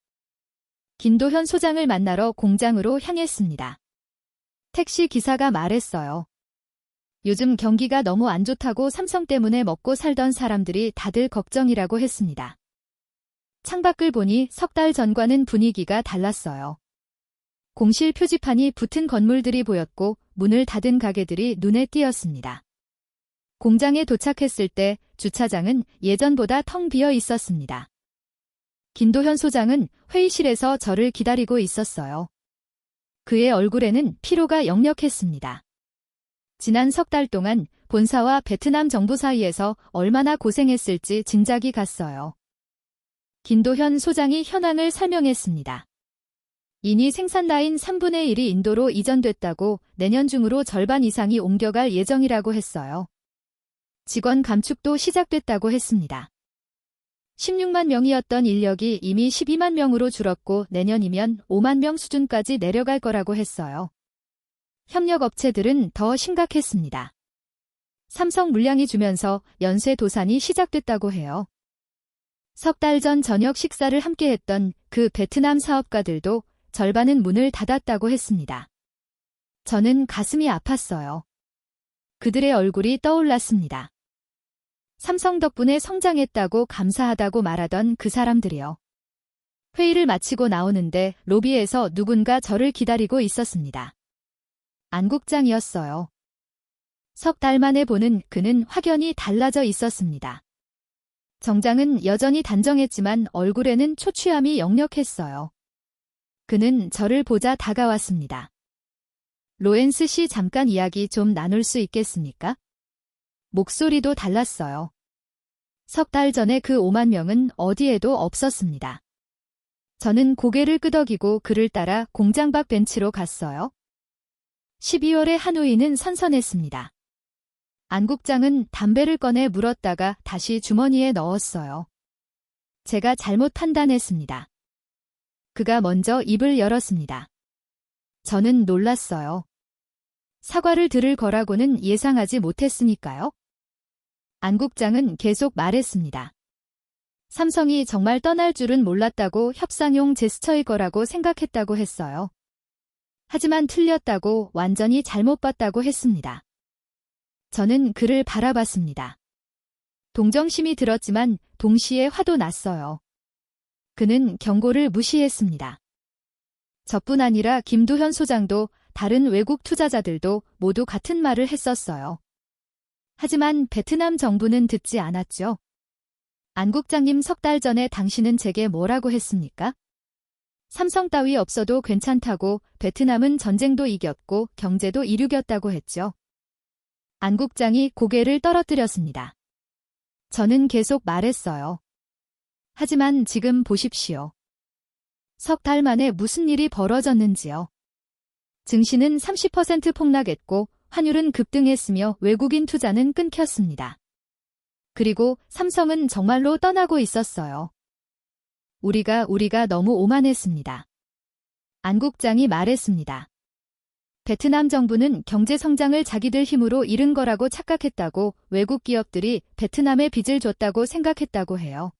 김도현 소장을 만나러 공장으로 향했습니다. 택시 기사가 말했어요. 요즘 경기가 너무 안 좋다고 삼성 때문에 먹고 살던 사람들이 다들 걱정이라고 했습니다. 창밖을 보니 석 달 전과는 분위기가 달랐어요. 공실 표지판이 붙은 건물들이 보였고 문을 닫은 가게들이 눈에 띄었습니다. 공장에 도착했을 때 주차장은 예전보다 텅 비어 있었습니다. 김도현 소장은 회의실에서 저를 기다리고 있었어요. 그의 얼굴에는 피로가 역력했습니다. 지난 석 달 동안 본사와 베트남 정부 사이에서 얼마나 고생했을지 짐작이 갔어요. 김도현 소장이 현황을 설명했습니다. 이니 생산 라인 3분의 1이 인도로 이전됐다고 내년 중으로 절반 이상이 옮겨갈 예정이라고 했어요. 직원 감축도 시작됐다고 했습니다. 16만 명이었던 인력이 이미 12만 명으로 줄었고 내년이면 5만 명 수준까지 내려갈 거라고 했어요. 협력업체들은 더 심각했습니다. 삼성 물량이 주면서 연쇄 도산이 시작됐다고 해요. 석 달 전 저녁 식사를 함께 했던 그 베트남 사업가들도 절반은 문을 닫았다고 했습니다. 저는 가슴이 아팠어요. 그들의 얼굴이 떠올랐습니다. 삼성 덕분에 성장했다고 감사하다고 말하던 그 사람들이요. 회의를 마치고 나오는데 로비에서 누군가 저를 기다리고 있었습니다. 안 국장이었어요. 석 달 만에 보는 그는 확연히 달라져 있었습니다. 정장은 여전히 단정했지만 얼굴에는 초췌함이 역력했어요. 그는 저를 보자 다가왔습니다. 로렌스 씨, 잠깐 이야기 좀 나눌 수 있겠습니까? 목소리도 달랐어요. 석 달 전에 그 5만 명은 어디에도 없었습니다. 저는 고개를 끄덕이고 그를 따라 공장 밖 벤치로 갔어요. 12월의 하노이는 선선했습니다. 안 국장은 담배를 꺼내 물었다가 다시 주머니에 넣었어요. 제가 잘못 판단했습니다. 그가 먼저 입을 열었습니다. 저는 놀랐어요. 사과를 들을 거라고는 예상하지 못했으니까요. 안 국장은 계속 말했습니다. 삼성이 정말 떠날 줄은 몰랐다고, 협상용 제스처일 거라고 생각했다고 했어요. 하지만 틀렸다고, 완전히 잘못 봤다고 했습니다. 저는 그를 바라봤습니다. 동정심이 들었지만 동시에 화도 났어요. 그는 경고를 무시했습니다. 저뿐 아니라 김두현 소장도 다른 외국 투자자들도 모두 같은 말을 했었어요. 하지만 베트남 정부는 듣지 않았죠. 안 국장님, 석 달 전에 당신은 제게 뭐라고 했습니까? 삼성 따위 없어도 괜찮다고, 베트남은 전쟁도 이겼고 경제도 이륙였다고 했죠. 안 국장이 고개를 떨어뜨렸습니다. 저는 계속 말했어요. 하지만 지금 보십시오. 석 달 만에 무슨 일이 벌어졌는지요. 증시는 30% 폭락했고 환율은 급등했으며 외국인 투자는 끊겼습니다. 그리고 삼성은 정말로 떠나고 있었어요. 우리가 너무 오만했습니다. 안 국장이 말했습니다. 베트남 정부는 경제 성장을 자기들 힘으로 이룬 거라고 착각했다고, 외국 기업들이 베트남에 빚을 줬다고 생각했다고 해요.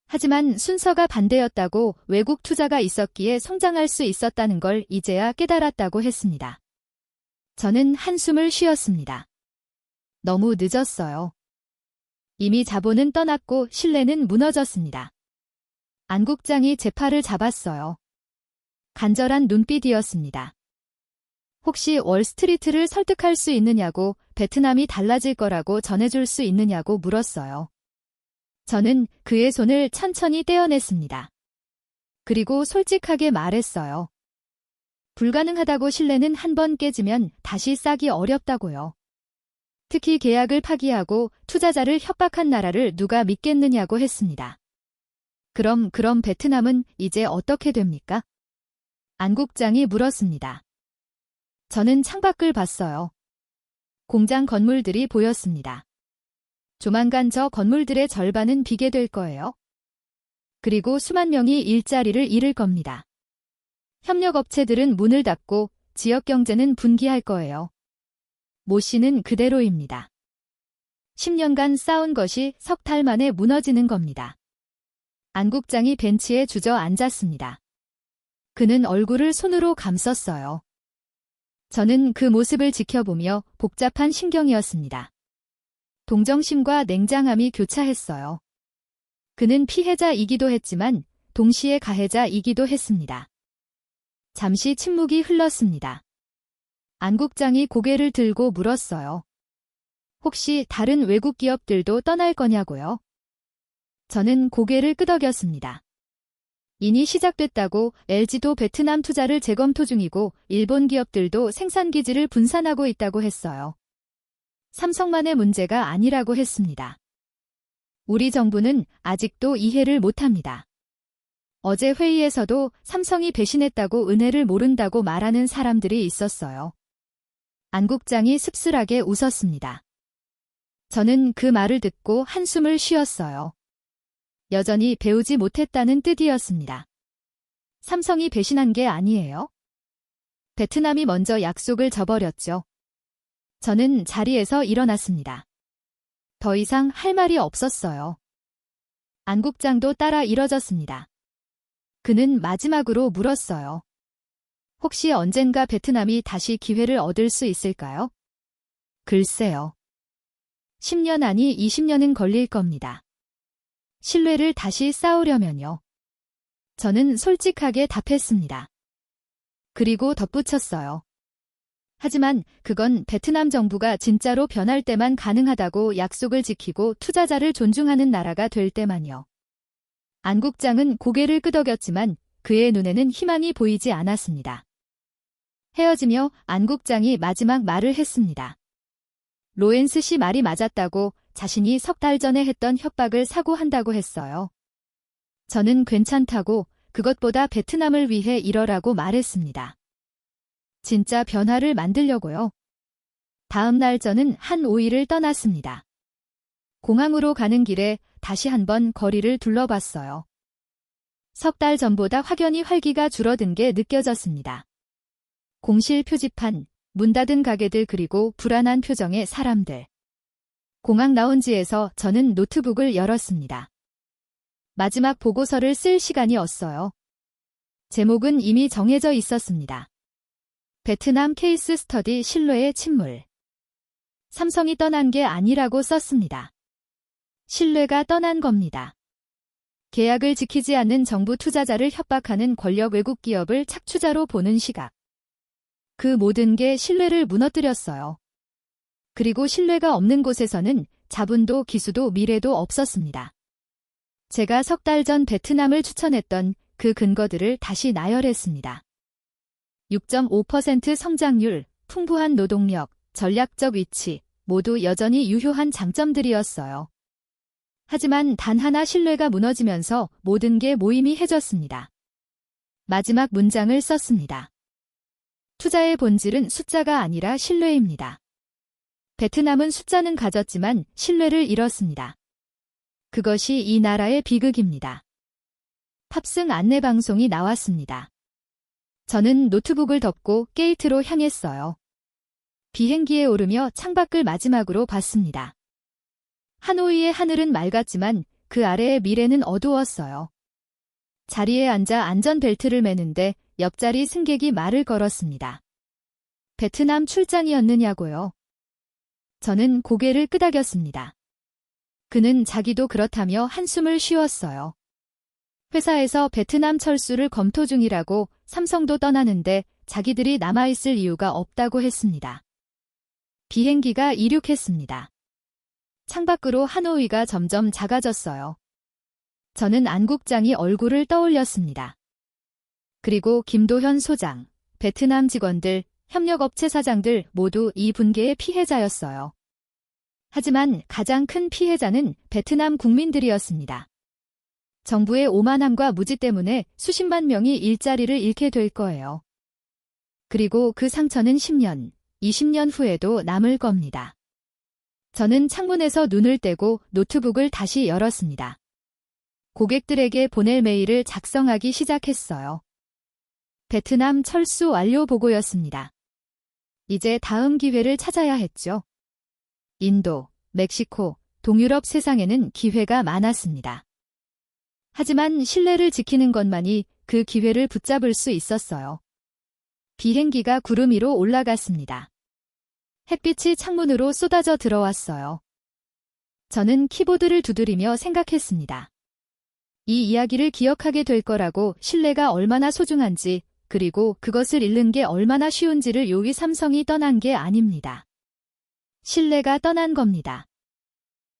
하지만 순서가 반대였다고, 외국 투자가 있었기에 성장할 수 있었다는 걸 이제야 깨달았다고 했습니다. 저는 한숨을 쉬었습니다. 너무 늦었어요. 이미 자본은 떠났고 신뢰는 무너졌습니다. 안 국장이 제 팔을 잡았어요. 간절한 눈빛이었습니다. 혹시 월스트리트를 설득할 수 있느냐고, 베트남이 달라질 거라고 전해줄 수 있느냐고 물었어요. 저는 그의 손을 천천히 떼어냈습니다. 그리고 솔직하게 말했어요. 불가능하다고, 신뢰는 한 번 깨지면 다시 쌓기 어렵다고요. 특히 계약을 파기하고 투자자를 협박한 나라를 누가 믿겠느냐고 했습니다. 그럼 베트남은 이제 어떻게 됩니까? 안 국장이 물었습니다. 저는 창밖을 봤어요. 공장 건물들이 보였습니다. 조만간 저 건물들의 절반은 비게 될 거예요. 그리고 수만 명이 일자리를 잃을 겁니다. 협력업체들은 문을 닫고 지역 경제는 분기할 거예요. 모 씨는 그대로입니다. 10년간 쌓은 것이 석 달 만에 무너지는 겁니다. 안 국장이 벤치에 주저앉았습니다. 그는 얼굴을 손으로 감쌌어요. 저는 그 모습을 지켜보며 복잡한 심경이었습니다. 동정심과 냉정함이 교차했어요. 그는 피해자이기도 했지만 동시에 가해자이기도 했습니다. 잠시 침묵이 흘렀습니다. 안 국장이 고개를 들고 물었어요. 혹시 다른 외국 기업들도 떠날 거냐고요? 저는 고개를 끄덕였습니다. 이미 시작됐다고, LG도 베트남 투자를 재검토 중이고 일본 기업들도 생산 기지를 분산하고 있다고 했어요. 삼성만의 문제가 아니라고 했습니다. 우리 정부는 아직도 이해를 못합니다. 어제 회의에서도 삼성이 배신했다고, 은혜를 모른다고 말하는 사람들이 있었어요. 안 국장이 씁쓸하게 웃었습니다. 저는 그 말을 듣고 한숨을 쉬었어요. 여전히 배우지 못했다는 뜻이었습니다. 삼성이 배신한 게 아니에요. 베트남이 먼저 약속을 저버렸죠. 저는 자리에서 일어났습니다. 더 이상 할 말이 없었어요. 안 국장도 따라 일어섰습니다. 그는 마지막으로 물었어요. 혹시 언젠가 베트남이 다시 기회를 얻을 수 있을까요? 글쎄요. 10년 아니 20년은 걸릴 겁니다. 신뢰를 다시 쌓으려면요. 저는 솔직하게 답했습니다. 그리고 덧붙였어요. 하지만 그건 베트남 정부가 진짜로 변할 때만 가능하다고 약속을 지키고 투자자를 존중하는 나라가 될 때만요. 안 국장은 고개를 끄덕였지만 그의 눈에는 희망이 보이지 않았습니다. 헤어지며 안 국장이 마지막 말을 했습니다. 로렌스 씨 말이 맞았다고 자신이 석 달 전에 했던 협박을 사고한다고 했어요. 저는 괜찮다고 그것보다 베트남을 위해 이러라고 말했습니다. 진짜 변화를 만들려고요. 다음 날 저는 한 오일을 떠났습니다. 공항으로 가는 길에 다시 한번 거리를 둘러봤어요. 석 달 전보다 확연히 활기가 줄어든 게 느껴졌습니다. 공실 표지판, 문 닫은 가게들 그리고 불안한 표정의 사람들. 공항 라운지에서 저는 노트북을 열었습니다. 마지막 보고서를 쓸 시간이었어요. 제목은 이미 정해져 있었습니다. 베트남 케이스 스터디 신뢰의 침몰. 삼성이 떠난 게 아니라고 썼습니다. 신뢰가 떠난 겁니다. 계약을 지키지 않는 정부 투자자를 협박하는 권력 외국 기업을 착취자로 보는 시각. 그 모든 게 신뢰를 무너뜨렸어요. 그리고 신뢰가 없는 곳에서는 자본도 기수도 미래도 없었습니다. 제가 석 달 전 베트남을 추천했던 그 근거들을 다시 나열했습니다. 6.5% 성장률, 풍부한 노동력, 전략적 위치, 모두 여전히 유효한 장점들이었어요. 하지만 단 하나 신뢰가 무너지면서 모든 게 무의미해졌습니다. 마지막 문장을 썼습니다. 투자의 본질은 숫자가 아니라 신뢰입니다. 베트남은 숫자는 가졌지만 신뢰를 잃었습니다. 그것이 이 나라의 비극입니다. 탑승 안내방송이 나왔습니다. 저는 노트북을 덮고 게이트로 향했어요. 비행기에 오르며 창밖을 마지막으로 봤습니다. 하노이의 하늘은 맑았지만 그 아래의 미래는 어두웠어요. 자리에 앉아 안전벨트를 매는데 옆자리 승객이 말을 걸었습니다. 베트남 출장이었느냐고요. 저는 고개를 끄덕였습니다. 그는 자기도 그렇다며 한숨을 쉬었어요. 회사에서 베트남 철수를 검토 중이라고 삼성도 떠나는데 자기들이 남아있을 이유가 없다고 했습니다. 비행기가 이륙했습니다. 창밖으로 하노이가 점점 작아졌어요. 저는 안 국장이 얼굴을 떠올렸습니다. 그리고 김도현 소장, 베트남 직원들, 협력업체 사장들 모두 이 분계의 피해자였어요. 하지만 가장 큰 피해자는 베트남 국민들이었습니다. 정부의 오만함과 무지 때문에 수십만 명이 일자리를 잃게 될 거예요. 그리고 그 상처는 10년, 20년 후에도 남을 겁니다. 저는 창문에서 눈을 떼고 노트북을 다시 열었습니다. 고객들에게 보낼 메일을 작성하기 시작했어요. 베트남 철수 완료 보고였습니다. 이제 다음 기회를 찾아야 했죠. 인도, 멕시코, 동유럽 세상에는 기회가 많았습니다. 하지만 신뢰를 지키는 것만이 그 기회를 붙잡을 수 있었어요. 비행기가 구름 위로 올라갔습니다. 햇빛이 창문으로 쏟아져 들어왔어요. 저는 키보드를 두드리며 생각했습니다. 이 이야기를 기억하게 될 거라고, 신뢰가 얼마나 소중한지, 그리고 그것을 잃는 게 얼마나 쉬운지를. 요기 삼성이 떠난 게 아닙니다. 신뢰가 떠난 겁니다.